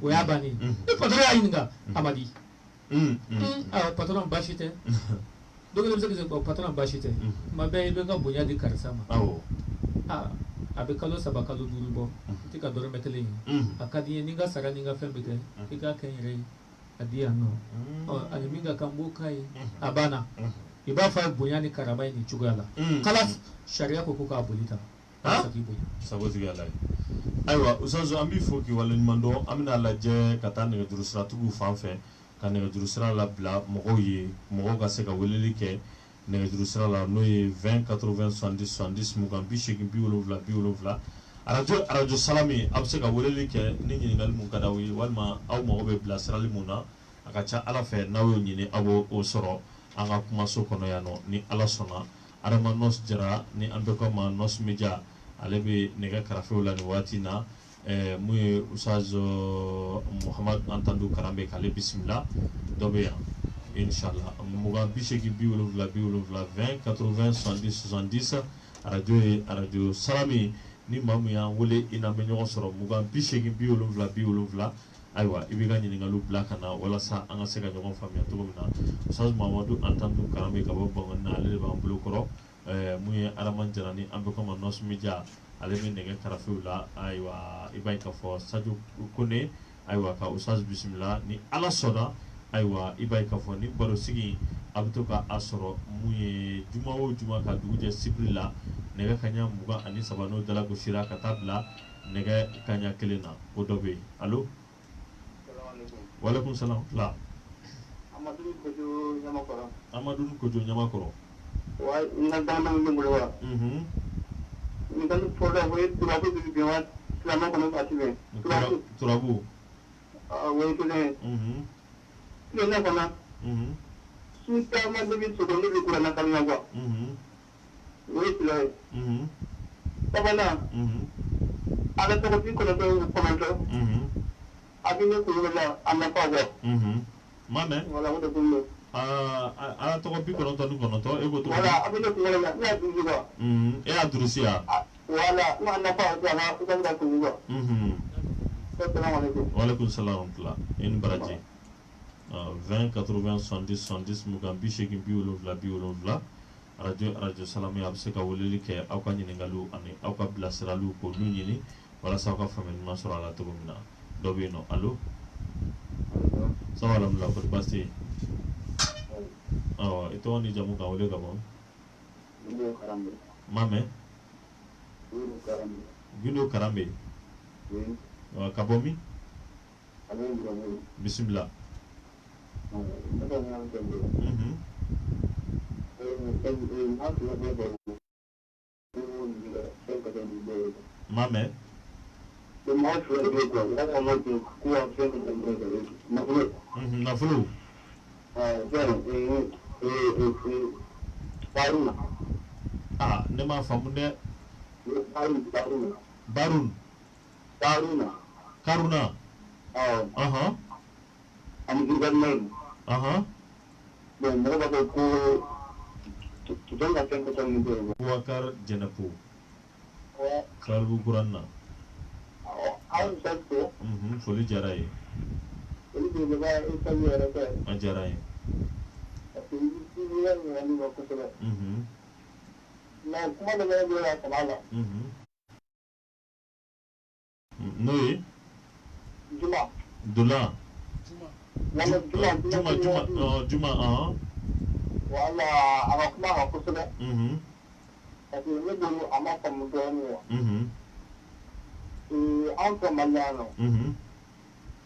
o y'a bannen ni patron y'a ɲininka a ma di patron baasi tɛ dɔ kelen bɛ se ka patron baasi tɛ tuma bɛɛ i bɛ n ka bonya di karisa ma a bɛ kalo 3 kalo 5 bɔ i tɛ ka dɔrɔmɛ 1 ye a ka di n ye ni n ka sara ni n ka fɛn bɛ kɛ i k'a kɛ n yɛrɛ ye a di yan nɔ ani min ka kan n b'o k'a ye a banna i b'a fɔ a ye bonya ni karama ye nin cogoya la kala sariya ko k'a boli ta sago tigɛ ala ye ayiwa usazo an b'i fo k'i waleɲuman dɔn an bɛna lajɛ ka taa nɛgɛjuru siratigiw fan fɛ ka nɛgɛjuru sira labila mɔgɔw ye mɔgɔw ka se ka weleli kɛ nɛgɛjuru sira la n'o ye 20 80 70 70 mugan 80 70 70 arajo salami a bɛ se ka weleli kɛ ni ɲininkali mun ka d'aw ye walima aw mago bɛ bilasirali mun na a ka ca ala fɛ n'aw y'o ɲini aw b'o sɔrɔ an ka kumaso kɔnɔ yan nɔ ni ala sɔnna adama nɔs jara ni an bɛ ko ma nɔs media ale bɛ nɛgɛ karafew la nin waati na mun ye usazo muhamad antandu karambe k'ale bisimila dɔ bɛ yan inshallah mugan 80 70 20 80 70 70 arajo ye arajo salami ni maa min y'an wele i n'an bɛ ɲɔgɔn sɔrɔ mugan 80 70 70 ayiwa i b'i ka ɲininkaliw bila ka na walasa an ka se ka ɲɔgɔn faamuya cogo min na usazo muhamadu antandu karambe ka bɔ bangɔni na ale de b'an bolo kɔrɔ mun ye adama jara ni an bɛ ko ma nɔs media ale bɛ nɛgɛ karafew la ayiwa i b'a ye k'a fɔ sajo kone ayiwa ka usazo bisimila ni ala sɔnna ayiwa i b'a ye k'a fɔ ni baro sigi a bɛ to ka a sɔrɔ mun ye juma o juma ka dugu jɛ sibiri la nɛgɛ kaɲa 23 n'o dalagosira ka taa bila nɛgɛ kaɲa 1 na o dɔ bɛ yen allo waaleykum salam tila amadu kojo ɲamakɔrɔ wa nka dama min bolo wa nka ni fɔlɔ o ye turabu de bɛ wa silamɛ kɔnɔ ka tɛmɛ turabu o ye kelen ye ne kɔnɔ sun caman de bɛ sogo ne bɛ kuranna kaliya kuwa o ye fila ye sabanan ala tɔgɔ bi kɔnɔntɔn a bɛ ne kunkolo la a nafa bɔ ma mɛn wala o de kun do ala tɔgɔ 99 e ko to wala a bɛ ne kunkolo la ne y'a dusu kuwa e y'a durusi ya wala n'a nafa o tɛ a ka kun kuwa waaleykum salam tila i ni baraji 20 80 70 70 mugan 80 70 arajo salami a bɛ se ka weleli kɛ aw ka ɲininkaliw ani aw ka bilasiraliw k'olu ɲini walasa aw ka faamuyali ɲuman sɔrɔ a la cogo min na dɔ bɛ yen nɔ allo ça va alhamdulilah kɔni baasi tɛ yen awɔ i tɔgɔ ni jamu k'an wele ka bɔ ma mɛn Guindo Karambe ka bɔ min bisimila ma mɛn nafolo Ah, ne m'a famu de. Barun. Karuna. Am gidan bon mo ba ko tuton la tan ko tan mo Wakar Jenapu. oh Kalbu Kuranna. aw sakko Foli Jarai. ini de ba e ta yara ta Ajarai. ko ni ya ni ko ko na kuma da ba ya ta mala Noi. juma Dula. Juma wala ana kuma ko ko tapi ini dulu amat kemudian ya an Maliano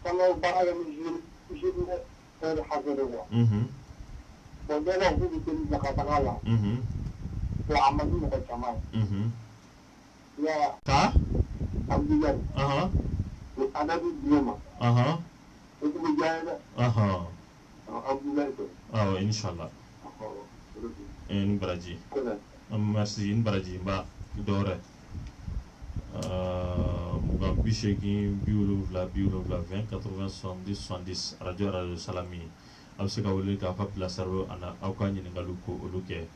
kalau bahaya mujib dari hadir wa bagaimana aku bikin Jakarta kalah selama ini bukan sama ya Ka? Abdullah ada di Bima itu berjaya Abdullah itu Inshallah in Baraji merci in Baraji ba dore muga bishegi biulu vla 20 80 70 70 radio Salami abse ka wole ka fa plasaro ana awka nyini ngaluko oluke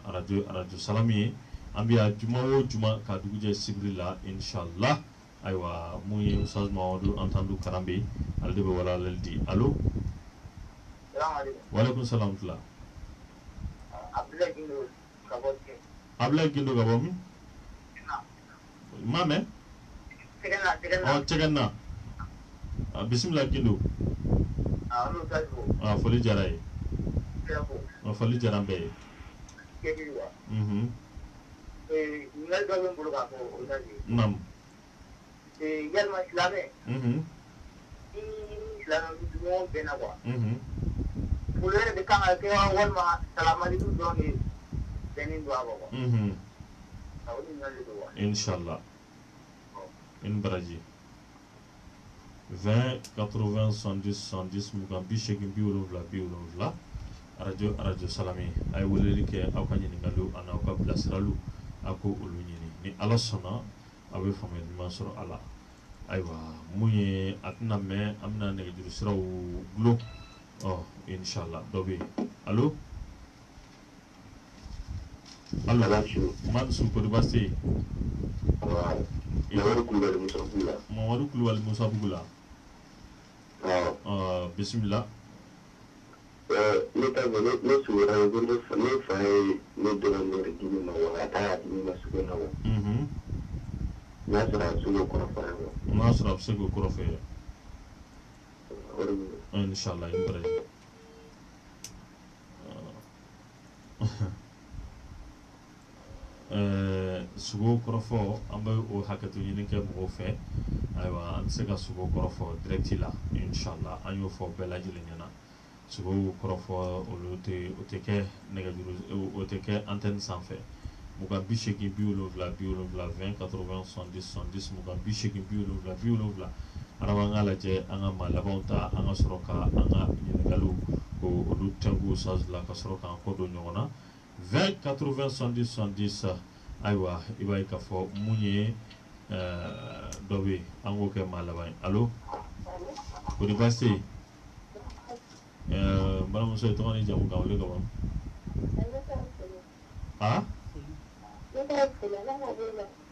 radio Salami ambiya juma wo juma ka duguje sibrila inshallah aywa muy ustaz Mamadou entendu karambe alde be wala laldi allo wa alaikum salam tula Abla Gindo Gabomi Mame Tegana Bismillah Gindo Foli Jarai Foli Jarambe Nam Yalma Islame Islam Benawa Mulai dekat kewa wal ma salam alaikum doni denin dua baba tahu ni ngali dua inshallah in Baraji 20 80 70 70 mugambi shekin biwula radio Salami ay woleli ke akanya ni ngalu ana ko blasralu ako ulunyini ni alasona awe famel masro ala aywa muye atna me amna ne juru siraw glo inshallah dobe allo man su ko basti Mamadou Kulubali Musa Bugula bismillah ne ta gole ne su ra gondo ne fai ne do ne rigini ma wa ta ni ma su na wa nasra su ko fara nasra su ko fe inshallah in Baraji sugo korofo ambe o hakatu yini ke mo fe aywa an sega sugo korofo direct la inshallah an yo fo bela jile nyana sugo korofo o te ke nega juru o te ke antenne sans fait muga bisheki biolo vla 20 80 70 70 muga bisheki biolo vla arawanga la je anga malabonta anga soroka anga nyingalu ko olu tangu sazla ka soroka ko do nyona 20 80 70 70 aywa ibay ka fo munye dobe ango ke malabay allo ko di basti bala mo so to ni jamu gawle ko bam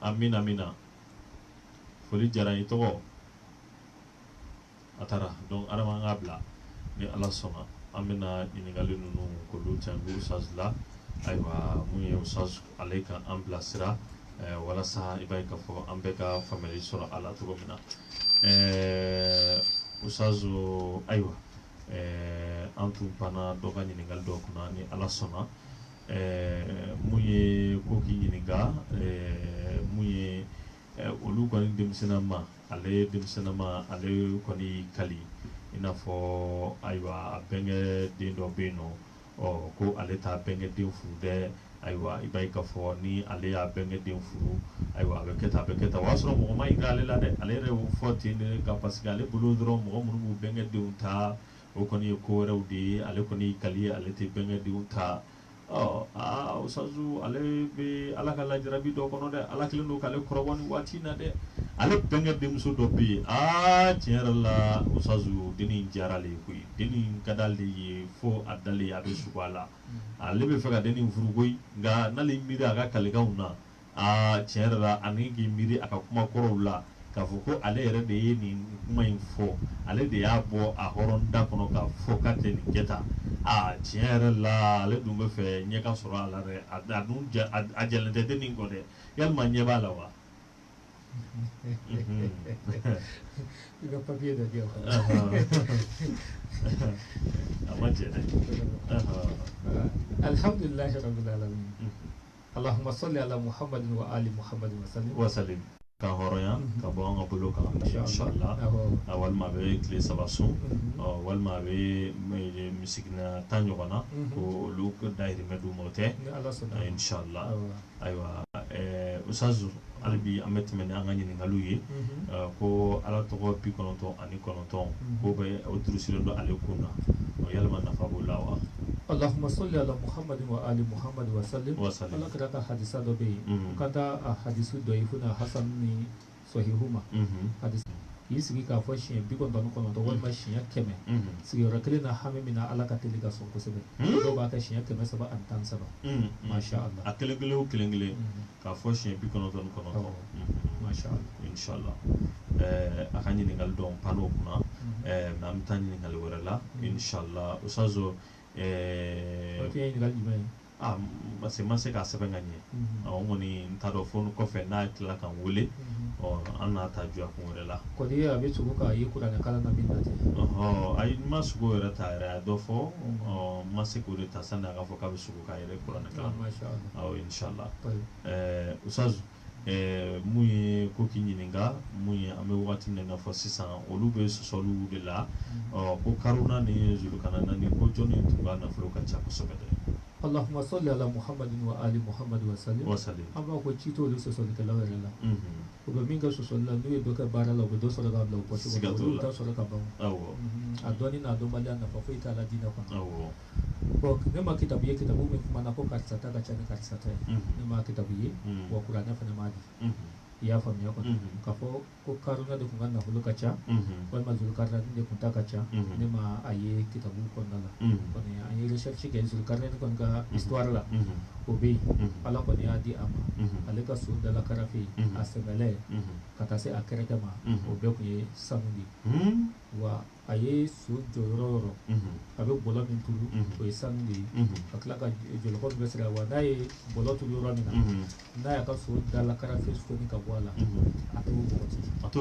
amina foli jarani to atara donc arama ngabla ni ala soma amina inigali nunu ko lu tangu sazla aywa muye usaz alayka amblasira wala sa ibay ka fo ambeka family sura ala to gomina usazu aywa antu pana doga inigal do kuna ni ala soma muye ko ki iniga muye olu ko ni demsenama ale ko ni kali ina fo aywa benge dindo beno ko ale ta benge din fude aywa ibay ka fo ni ale ya benge din furu aywa beketa wasro mo mai gale la de ale re fo tine ka pasgale bulu dro mo mu benge din ta o ko ni ko rewdi ale ko ni kali ale te benge din ta Usazu ale be ala ka lajarabi do kono de ala kelen do kale korowani wati na de ale benga de muso do be tiara la usazu deni jarale kuy deni kadalde ye fo adale abe subala ale be feka deni furugoy nga nale miri aga kale gauna tiara la anigi miri aka kuma korowla ka foko ale yɛrɛ de ye nin kuma in fɔ ale de y'a bɔ a hɔrɔnda kɔnɔ ka fɔ ka tɛ nin kɛta tiɲɛ yɛrɛ la ale dun bɛ fɛ ɲɛ ka sɔrɔ a la dɛ a jɛlen tɛ den nin kɔ dɛ yalima ɲɛ b'a la wa i ka papiye dɔ di yan a ma jɛ dɛ alhamdulilahi rabbil alamin allahumma salli ala muhammadin wa ali muhammadin wa sallim ka hɔrɔnya ka bɔ an ka bolo kan inshallah walima a bɛ tile 3 sun walima a bɛ misigina 10 ɲɔgɔn na ko olu dahirimɛ d'u ma o tɛ inshallah ayiwa usazu hali bi an bɛ tɛmɛ ni an ka ɲininkaliw ye ko ala tɔgɔ 99 ko bɛ o durusilen don ale kun na yalima nafa b'o la wa Allahumma salli ala Muhammadin wa ali Muhammad wa sallim. Allah kira ka hadisa do be kata hadisu do ifuna hasan ni sahihuma hadis yi sigi ka fo shin bi kon don kono to wal ma shin yakeme sigi rakle na hame mina ala ka teliga son ko sebe do ba ka shin yakeme saba an tan saba masha Allah akelengele ka fo shin bi kono don kono masha Allah inshallah akani ningal don pano kuna na mtani ningal wala inshallah usazo mase ka sɛbɛn ka ɲɛ kɔni n t'a dɔn fo kɔfɛ n'a tila kan wele an n'a ta jɔ a kun wɛrɛ la kɔni a bɛ sogo k'a ye kuranɛ kalan na min na ten ayi ma sogo yɛrɛ ta yɛrɛ a dɔ fɔ ma se k'o de ta sani a ka fɔ k'a bɛ sogo k'a yɛrɛ kuranɛ kalan inshallah usazu mun ye ko k'i ɲininka mun ye an bɛ wagati min na fɔ sisan olu bɛ sɔsɔliw de la ko karuna ni zulukanana ni ko jɔnni tun ka nafolo ka ca kosɛbɛ dɛ Allahumma salli ala Muhammadin wa ali Muhammad wa sallim an b'a ko ci t'olu sɔsɔlikɛlaw yɛrɛ la u bɛ min kɛ sɔsɔli la n'u ye dɔ kɛ baara la u bɛ dɔ sɔrɔ k'a bila u pɔsi kɔnɔ olu t'a sɔrɔ ka ban a dɔnni n'a dɔnbaliya nafa foyi t'a la diinɛ kɔnɔ bon ne ma kitabu ye kitabu min kumana ko karisa ta ka ca ni karisa ta ye ne ma kitabu ye wa kuranɛ fana m'a di i y'a faamuya kɔni k'a fɔ ko karuna de tun ka nafolo ka ca walima zulukarnaani de tun ta ka ca ne ma a ye kitabu kɔnɔna la kɔni an ye recherche kɛ zulukarnaani kɔni ka histoire la o bɛ yen ala kɔni y'a di a ma ale ka so dala karafe a sɛbɛlɛ ka taa se a kɛrɛkɛ ma o bɛɛ tun ye sanu de wa a ye so jɔ yɔrɔ yɔrɔ a bɛ bɔlɔ min turu o ye sanu de ye ka tila ka jɔlɔkɔ min bɛ sira wa n'a ye bɔlɔ turu yɔrɔ min na n'a y'a ka so dala karafe foni ka bɔ a la a t'o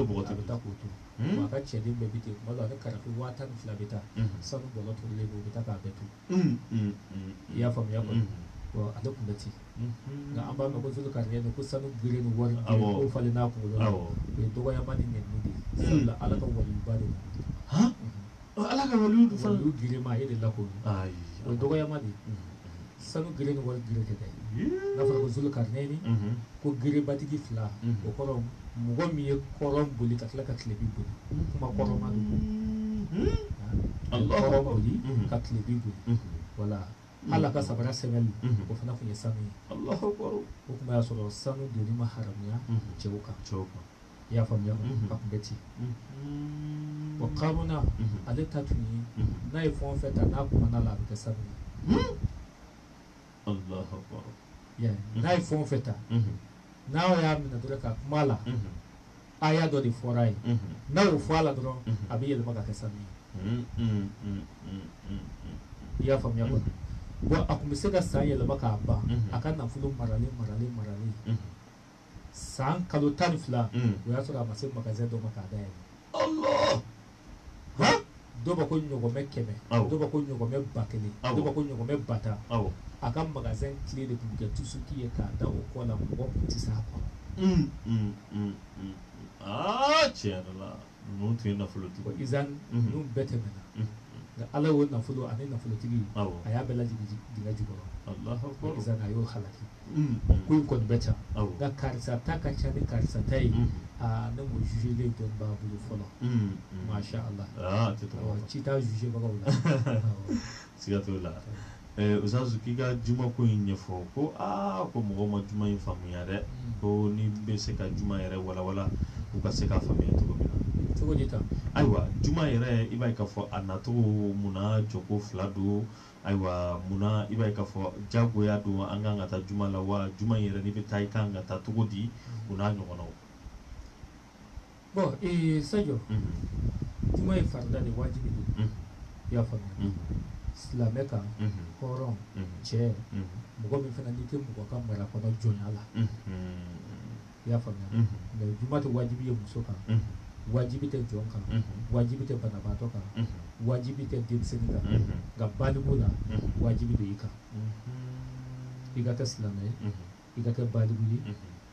bɔgɔti a bɛ taa k'o to wa a ka cɛden bɛɛ bi ten kuma dɔ a bɛ karafe 12 bɛ taa sanu bɔlɔ turulen bɛ o bɛ taa k'a bɛɛ to i y'a faamuya kɔni ale tun bɛ ten nka an b'a mɛn ko zulukarnaani ko sanu gere ni wari ko falen n'a kunkolo la o ye dɔgɔyama ni nɛnini de ye sabula ala ka waliba de don ala ka waliw du waliw girema a ye de lakoru o ye dɔgɔyama de ye sanu gere ni wari gere tɛ dɛ n'a fɔra ko zulukarnaani ko gerebatigi 2 o kɔrɔ mɔgɔ min ye kɔrɔn boli ka tila ka tilebi boli kuma kɔrɔma don kɔrɔn boli ka tilebi boli wala ala ka sabara sɛbɛnli o fana tun ye sanu ye o kuma y'a sɔrɔ sanu doni ma haramuya cɛw kan i y'a faamuya a kun bɛ ten wa karuna ale ta tun ye n'a ye fɛn o fɛn ta n'a kumana la a bɛ kɛ sanu ye n'a ye fɛn o fɛn ta n'a y'a minɛ dɔrɔn ka kuma la a y'a dɔ de fɔra ye n'a y'o fɔ a la dɔrɔn a bɛ yɛlɛma ka kɛ sanu ye i y'a faamuya kɔni bon a kun bɛ se ka san yɛlɛma k'a ban a ka nafolo maralen san kalo 12 o y'a sɔrɔ a ma se magasin dɔ ma k'a dayɛlɛ dɔw b'a ko ɲɔgɔmɛ 100 dɔw b'a ko ɲɔgɔmɛ 1000 dɔw b'a ko ɲɔgɔmɛ 1000 a ka magasin clé de tun bɛ kɛ tusuki ye k'a da o kɔ la mɔgɔ tun tɛ s'a kɔnɔ tiɲɛ yɛrɛ la ninnu tun ye nafolotigi ye izan ninnu bɛɛ tɛmɛna nka ala y'o nafolo ani nafolotigi a y'a bɛɛ lajigin dingɛ jukɔrɔ izan a y'o halaki ko in kɔni bɛ ca nka karisa ta ka ca ni karisa ta ye ne m'o jugelen dɔn b'a bolo fɔlɔ masha Allah ci t'a jugebagaw la siga t'o la Usazu k'i ka juma ko in ɲɛfɔ ko ko mɔgɔw ma juma in faamuya dɛ ko ni bɛ se ka juma yɛrɛ walawala u ka se k'a faamuya cogo min na. Cogo di tan? Ayiwa juma yɛrɛ i b'a ye k'a fɔ a nacogo munna jɔko fila don, ayiwa munna i b'a ye k'a fɔ jagoya don an kan ka taa juma la wa juma yɛrɛ n'i bɛ taa i kan ka taa cogo di u n'a ɲɔgɔnnaw. Bon Sadio, juma ye farida de wajibi de i y'a faamuya. Silamɛ kan hɔrɔn cɛ mɔgɔ min fana n'i tɛ mɔgɔ ka mara kɔnɔ jɔnya la i y'a faamuya. Mais juma tɛ wajibi ye muso kan, wajibi tɛ jɔn kan, wajibi tɛ banabaatɔ kan, wajibi tɛ denmisɛnnin kan, nka baliku la wajibi de i kan. I ka kɛ silamɛ ye, i ka kɛ baliku ye,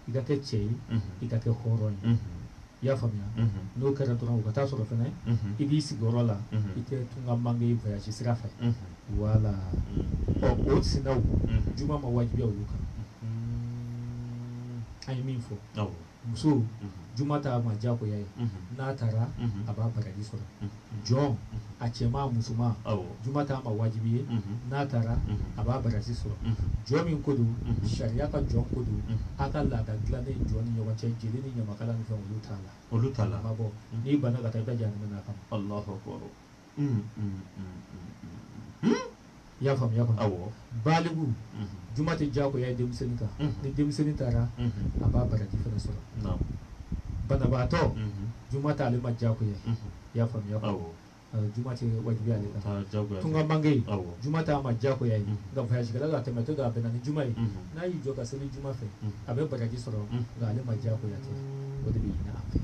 i ka kɛ cɛ ye, i ka kɛ hɔrɔn ye i y'a faamuya. N'o kɛra dɔrɔn o ka taa sɔrɔ fɛnɛ i b'i sigiyɔrɔ la i tɛ tunga mange voyage sira fɛ voilà. O sinaw juma ma wajibiya olu kan. An ye min fɔ muso juma ta ma diyagoya ye n'a taara a b'a baraji sɔrɔ. Jɔn a cɛman musoman juma ta ma wajibi ye n'a taara a b'a baraji sɔrɔ. Jɔn min ko don sariya ka jɔn ko don a ka laada dilannen jɔn ni ɲɔgɔn cɛ jeli ni ɲamakala ni fɛn olu t'a la. Olu t'a la. Ma bɔ n'i banna ka taa i bɛ jahanama n'a kama. Allahu akbar. I y'a faamuya kɔnɔ. Awɔ. Baliku juma tɛ diyagoya ye denmisɛnnin kan. Ni denmisɛnnin taara a b'a baraji fana sɔrɔ. Banabaatɔ juma t'ale ma diyagoya ye i y'a faamuya kɔnɔ. Juma tɛ wajibiya ale kan. Tunga mange juma t'a ma diyagoya ye nka voyagekɛla la tɛmɛtɔ don a bɛnna ni juma ye n'a y'i jɔ ka seli juma fɛ a bɛ baraji sɔrɔ nka ale ma diyagoya tɛ o de bɛ ɲini an fɛ.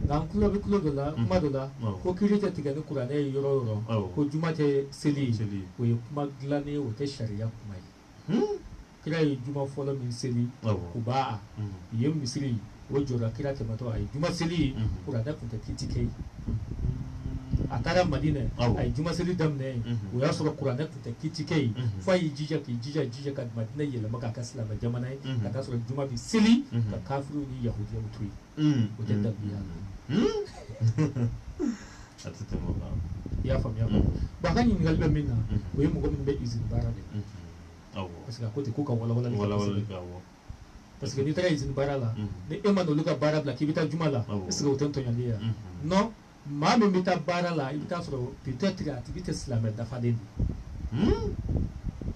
Nka an tulo bɛ tulo dɔ la kuma dɔ la ko kiiri tɛ tigɛ ni kuranɛ ye yɔrɔ o yɔrɔ ko juma tɛ seli o ye kuma dilannen ye o tɛ sariya kuma ye. Kira ye juma fɔlɔ min seli u b'a ye misiri o jɔra kira tɛmɛtɔ a ye juma seli kuranɛ tun tɛ kiti kɛ ye. A taara Madinɛ a ye juma seli daminɛ o y'a sɔrɔ kuranɛ tun tɛ kiti kɛ ye fo a y'i jija k'i jija ka Madinɛ yɛlɛma k'a kɛ silamɛ jamana ye ka taa sɔrɔ juma bɛ seli ka kafiriw ni yahudiyaw to yen o tɛ dabiya la. A tɛ tɛmɛ o kan. I y'a faamuya kɔnɔ. Bon a ka ɲininkali bɛ min na o ye mɔgɔ min bɛ usine baara de la. Parce que a ko ten ko ka walawalali kɛ. Parce que n'i taara usine baara la ni e ma n'olu ka baara bila k'i bɛ taa juma la est-ce que o tɛ ntɔɲɔli ye yan? Non. Maa min bɛ taa baara la i bɛ taa sɔrɔ peut-être a tigi tɛ silamɛ dafalen de.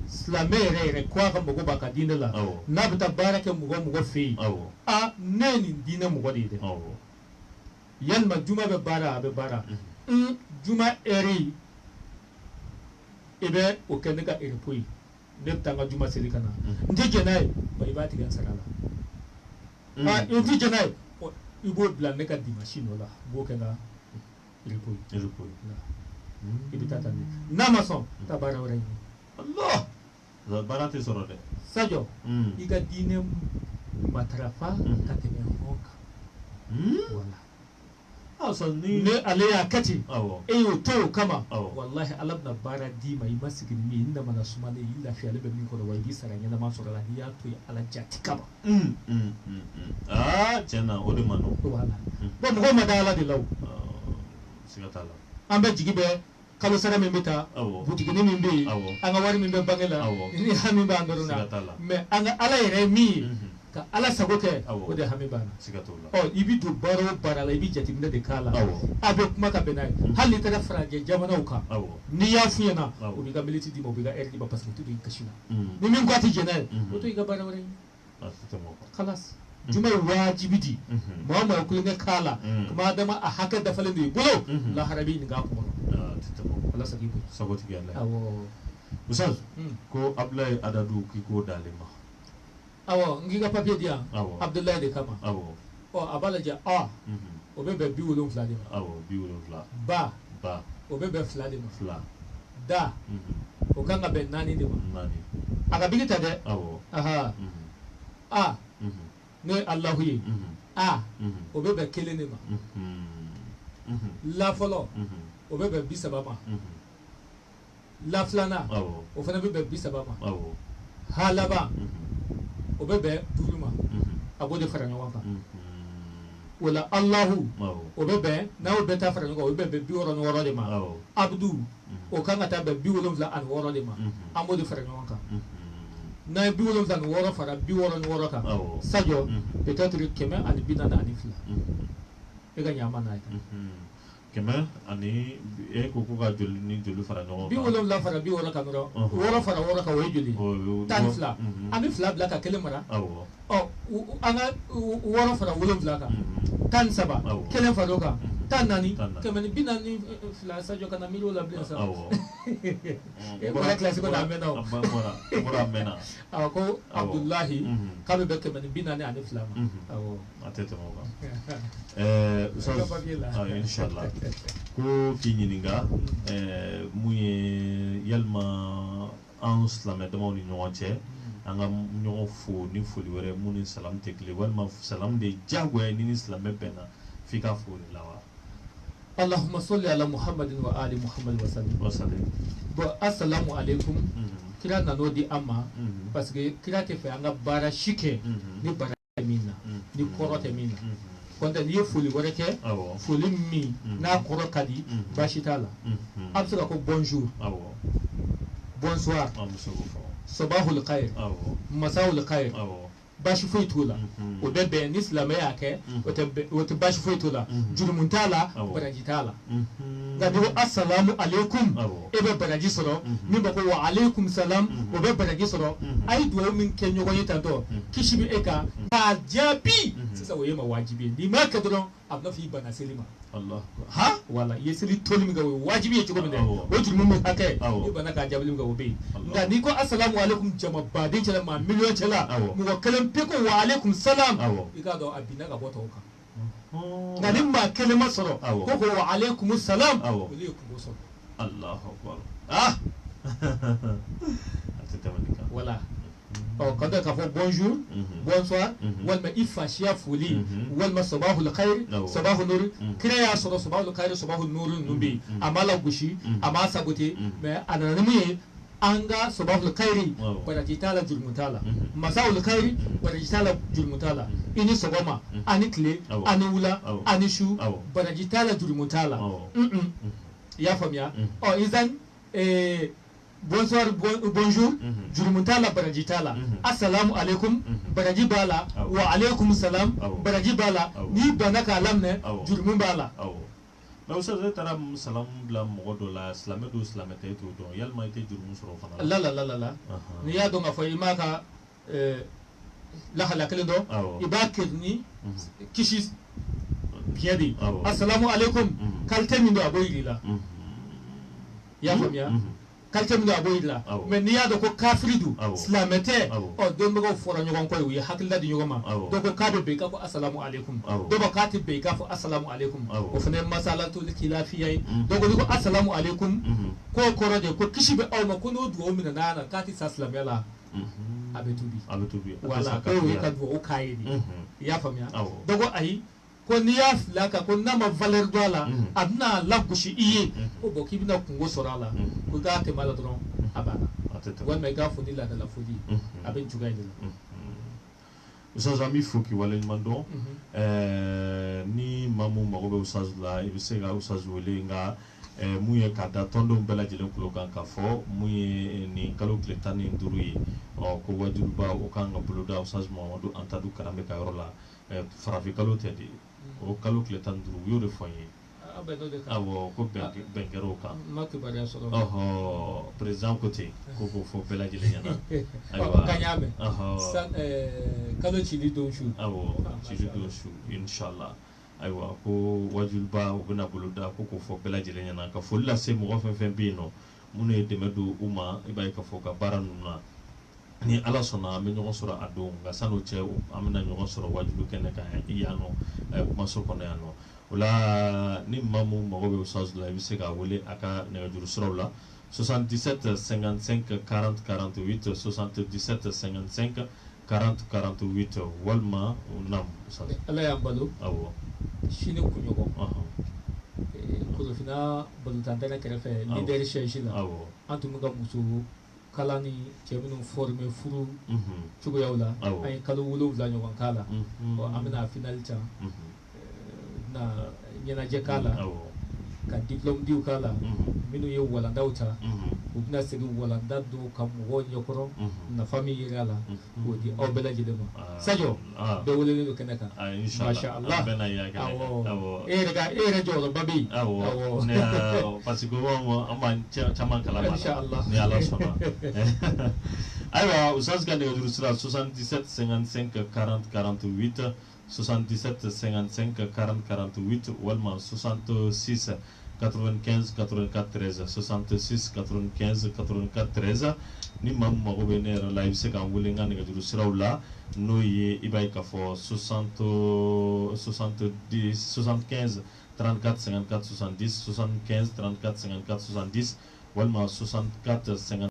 Silamɛ yɛrɛ ko a ka mɔgɔ b'a ka diinɛ la n'a bɛ taa baara kɛ mɔgɔ fɛ yen ne ye nin diinɛ mɔgɔ de ye dɛ. Yalima juma bɛ baara a bɛ baara juma heure i bɛ o kɛ ne ka repos ye ne bɛ taa n ka juma seli ka na n tɛ jɛn n'a ye i b'a tigɛ n sara la. I tɛ jɛn n'a ye i b'o bila ne ka dimanche nɔ la i b'o kɛ n ka repos ye. I bɛ taa tan de n'a ma sɔn taa baara wɛrɛ ɲini. Allah baara tɛ sɔrɔ dɛ. Sadio i ka diinɛ matarafa ka tɛmɛ hɔn kan. Voilà. Ni ale y'a kɛ ten e y'o to o kama walahi Ala bɛna baara d'i ma i ma sigi ni min ye i namana sumalen i lafiyalen bɛ min kɔrɔ wa i b'i sara ɲɛnama sɔrɔ a la n'i y'a to yen Ala jati kama. Tiɲɛna o de ma nɔgɔn. Voilà. Bon mɔgɔw ma da Ala de la o. Siga t'a la. An bɛ jigi bɛ kalo sara min bɛ taa butiginin min bɛ yen an ka wari min bɛ bange la ni hami b'an dɔrɔn na mais an ka Ala yɛrɛ ye min ye ka Ala sago kɛ o de hami b'an na. I bɛ don baara o baara la i bɛ jateminɛ de k'a la a bɛ kuma ka bɛn n'a ye hali n'i taara farajɛ jamanaw kan n'i y'a f'u ɲɛna u b'i ka miniti d'i ma u b'i ka heure d'i ma parce que u tɛ don i kasi la ni min ko a tɛ jɛn n'a ye o to i ka baara wɛrɛ ɲini. Kalas juma ye wajibi di maa o maa ye kulonkɛ k'a la maa dama a hakɛ dafalen de i bolo lahara b'i ɲininka a kuma na. Ala sago i ko. Sago tigi Ala ye. Awɔ. Ustaz ko Abdulaye Adadu k'i k'o d'ale ma. Awɔ n k'i ka papier di yan Abdulaye de kama. Awɔ. A b'a lajɛ A o bɛ bɛn 70 de ma. Awɔ 70. Ba o bɛ bɛn 2 de ma. 2. Da o kan ka bɛn 4 de ma. 4. A ka bigi ta dɛ. Awɔ. A n'o ye Alahu ye A o bɛ bɛn 1 de ma. La fɔlɔ o bɛ bɛn 30 ma. La filanan o fana bɛ bɛn 30 ma. Ha laban o bɛ bɛn 5 ma. A b'o de fara ɲɔgɔn kan. wala Allahu o bɛ bɛn n'aw bɛɛ ta fara ɲɔgɔn kan o bɛ bɛn 66 de ma abdu o kan ka taa bɛn 76 de ma an b'o de fara ɲɔgɔn kan n'a ye 76 fara 66 kan sajɔ peut-être 142 e ka ɲama n'a ye kɛmɛ ani e ko ka joli ni joli fara ɲɔgɔn kan 70 fara 60 kan dɔrɔn 6 fara 6 kan o ye joli 12 an bɛ 2 bila ka 1 mara an ka 6 fara 7 kan 13 1 fara o kan 14 142 sajɔ kana miiri o la bilen sa e bɔra kilasi ko n'a mɛnna o ko Abdulahi k'a bɛ bɛn 142 ma a tɛ tɛmɛ o kan inshallah ko k'i ɲininka mun ye yalima an silamɛ damaw ni ɲɔgɔn cɛ an ka ɲɔgɔn fo ni foli wɛrɛ mun ni salamu tɛ kelen walima salamu de diyagoya ni silamɛ bɛnna f'i ka fo de la wa Allahumma salli ala Muhammadin wa ali Muhammad wa sallim bon assalamu alaikum kira nan'o di an ma parce que kira tɛ fɛ an ka baara si kɛ ni baara tɛ min na ni kɔrɔ tɛ min na kɔntɛ n'i ye foli wɛrɛ kɛ foli min n'a kɔrɔ ka di baasi t'a la a bɛ se ka ko bonjour bonsoir sabahul khair masaul khair baasi foyi t'o la o bɛ bɛn ni silamɛ y'a kɛ o tɛ baasi foyi t'o la jurumu t'a la baraji t'a la nka n'i ko assalamu alaikum e bɛ baraji sɔrɔ min b'a ko wa alaikum salam o bɛ baraji sɔrɔ a ye dugawu min kɛ ɲɔgɔn ye tantɔ kisi bɛ e kan k'a jaabi sisan o ye ma wajibi ye n'i m'a kɛ dɔrɔn a bɛ n'a fɔ i banna seli ma wala i ye seli toli min kɛ o ye wajibi ye cogo min dɛ o jurumu min hakɛ i banna k'a jaabi min kɛ o bɛ yen nka n'i ko assalamu alaikum jama baden cɛla maa miliyɔn cɛla mɔgɔ kelen pe ko wa alaikum salam i k'a dɔn a binna ka bɔ tɔw kan nka ni maa kelen ma sɔrɔ ko ko wa alaikum salam olu ye kungo sɔrɔ Allahu akbar voilà quand on fait bonjour bonsoir walma ifashiya foli walma sabahul khair sabahul nur kira sɔrɔ sabahul khair sabahul nur numbi amala gushi ama sabote mais ananamu anga sabahul khairi barati tala jurmu tala masaul khairi barati tala jurmu tala ini sogoma ani kle ani wula ani shu barati tala jurmu tala ya famia izan bonsoir bonjour jurmu tala baraji tala assalamu alaikum baraji bala wa alaikum salam baraji bala ni banaka lamne jurmu bala mais o sɔrɔ e taara salamu bila mɔgɔ dɔ la silamɛ don silamɛ tɛ e t'o dɔn yalima i tɛ jurumu sɔrɔ fana la n'i y'a dɔn k'a fɔ i m'a ka lahala kelen dɔn i b'a kɛ ni kisi biɲɛ de assalamu alaikum qualité min don a b'o yir'i la i y'a faamuya qualité min don a b'o yir'i la mais n'i y'a dɔn ko kafiri don silamɛ tɛ dɔnnibagaw fɔra ɲɔgɔn kɔ ye u ye hakilila di ɲɔgɔn ma dɔ ko k'a bɛ bɛn i k'a fɔ assalamu alaikum dɔ ko k'a tɛ bɛn i k'a fɔ assalamu alaikum o fana ye masalatul khilafiya ye dɔ ko n'i ko assalamu alaikum k'o kɔrɔ de ko kisi bɛ aw ma ko n'o dugawu minɛ n'a na k'a tɛ sa silamɛya la a bɛ tubi wala k'o ye ka dugawu k'a ye de i y'a faamuya dɔ ko ayi ko n'i y'a fili a kan ko n'a ma valeur dɔn a la a bɛna lagosi i ye ko bɔn k'i bɛna kungo sɔrɔ a la ko i k'a tɛmɛ a la dɔrɔn a banna walima i k'a fɔ ni laadala foli a bɛ juguya de la. Ustaz an b'i fo k'i waleɲuman dɔn ni maa min mago bɛ Ustaz la i bɛ se ka Ustaz wele nka mun ye k'a da tɔndenw bɛɛ lajɛlen tulo kan k'a fɔ mun ye nin kalo tile 15 ye ko wajibiba o kan ka boloda Ustaz Mamadu Antadu Karambe ka yɔrɔ la farafin kalo tɛ de o kalo tile 15 u y'o de fɔ n ye awɔ ko bɛn kɛra o kan président ko ten ko k'o fɔ bɛɛ lajɛlen ɲɛna ayiwa k'an y'a mɛn kalo cili don su awɔ cili don su inshallah ayiwa ko wajibiba u bɛna boloda ko k'o fɔ bɛɛ lajɛlen ɲɛna ka foli lase mɔgɔ fɛn fɛn bɛ yen nɔ minnu ye dɛmɛ don u ma i b'a ye k'a fɔ ka baara ninnu na ni ala sɔnna an bɛ ɲɔgɔn sɔrɔ a don nka san'o cɛ an bɛna ɲɔgɔn sɔrɔ wajibi kɛnɛ kan yan nɔ kumaso kɔnɔ yan nɔ o la ni maa min mago bɛ Ustaz la i bɛ se k'a wele a ka nɛgɛjuru siraw la 77 55 40 48 77 55 40 48 walima nam Ustaz ala y'an balo awɔ sini kunɲɔgɔn Korofina balontanbɛlɛ kɛrɛfɛ leader siège la an tun bɛ ka muso kalan ni cɛ minnu former furu cogoyaw la an ye kalo 7 ɲɔgɔn k'a la an bɛna finali can na ɲɛnajɛ k'a la ka diplôme diw k'a la minnu ye walandaw ta u bɛna segin walanda dɔw ka mɔgɔw ɲɛkɔrɔ nafa min yer'a la k'o di aw bɛɛ lajɛlen ma Sadio bɛɛ welelen don kɛnɛ kan masha Allah e yɛrɛ jɔyɔrɔba bɛ yen parce que an b'an caman kalama ni Ala sɔnna ayiwa Ustaz ka nɛgɛjuru sira 77 55 40 48 77 55 40 48 walima 66 95 84 13 66 95 84 13 ni maa min mago bɛ ne yɛrɛ la i bɛ se k'an wele n ka nɛgɛjuru siraw la n'o ye i b'a ye k'a fɔ 75 34 54 70 75 34 54 70 walima 64 50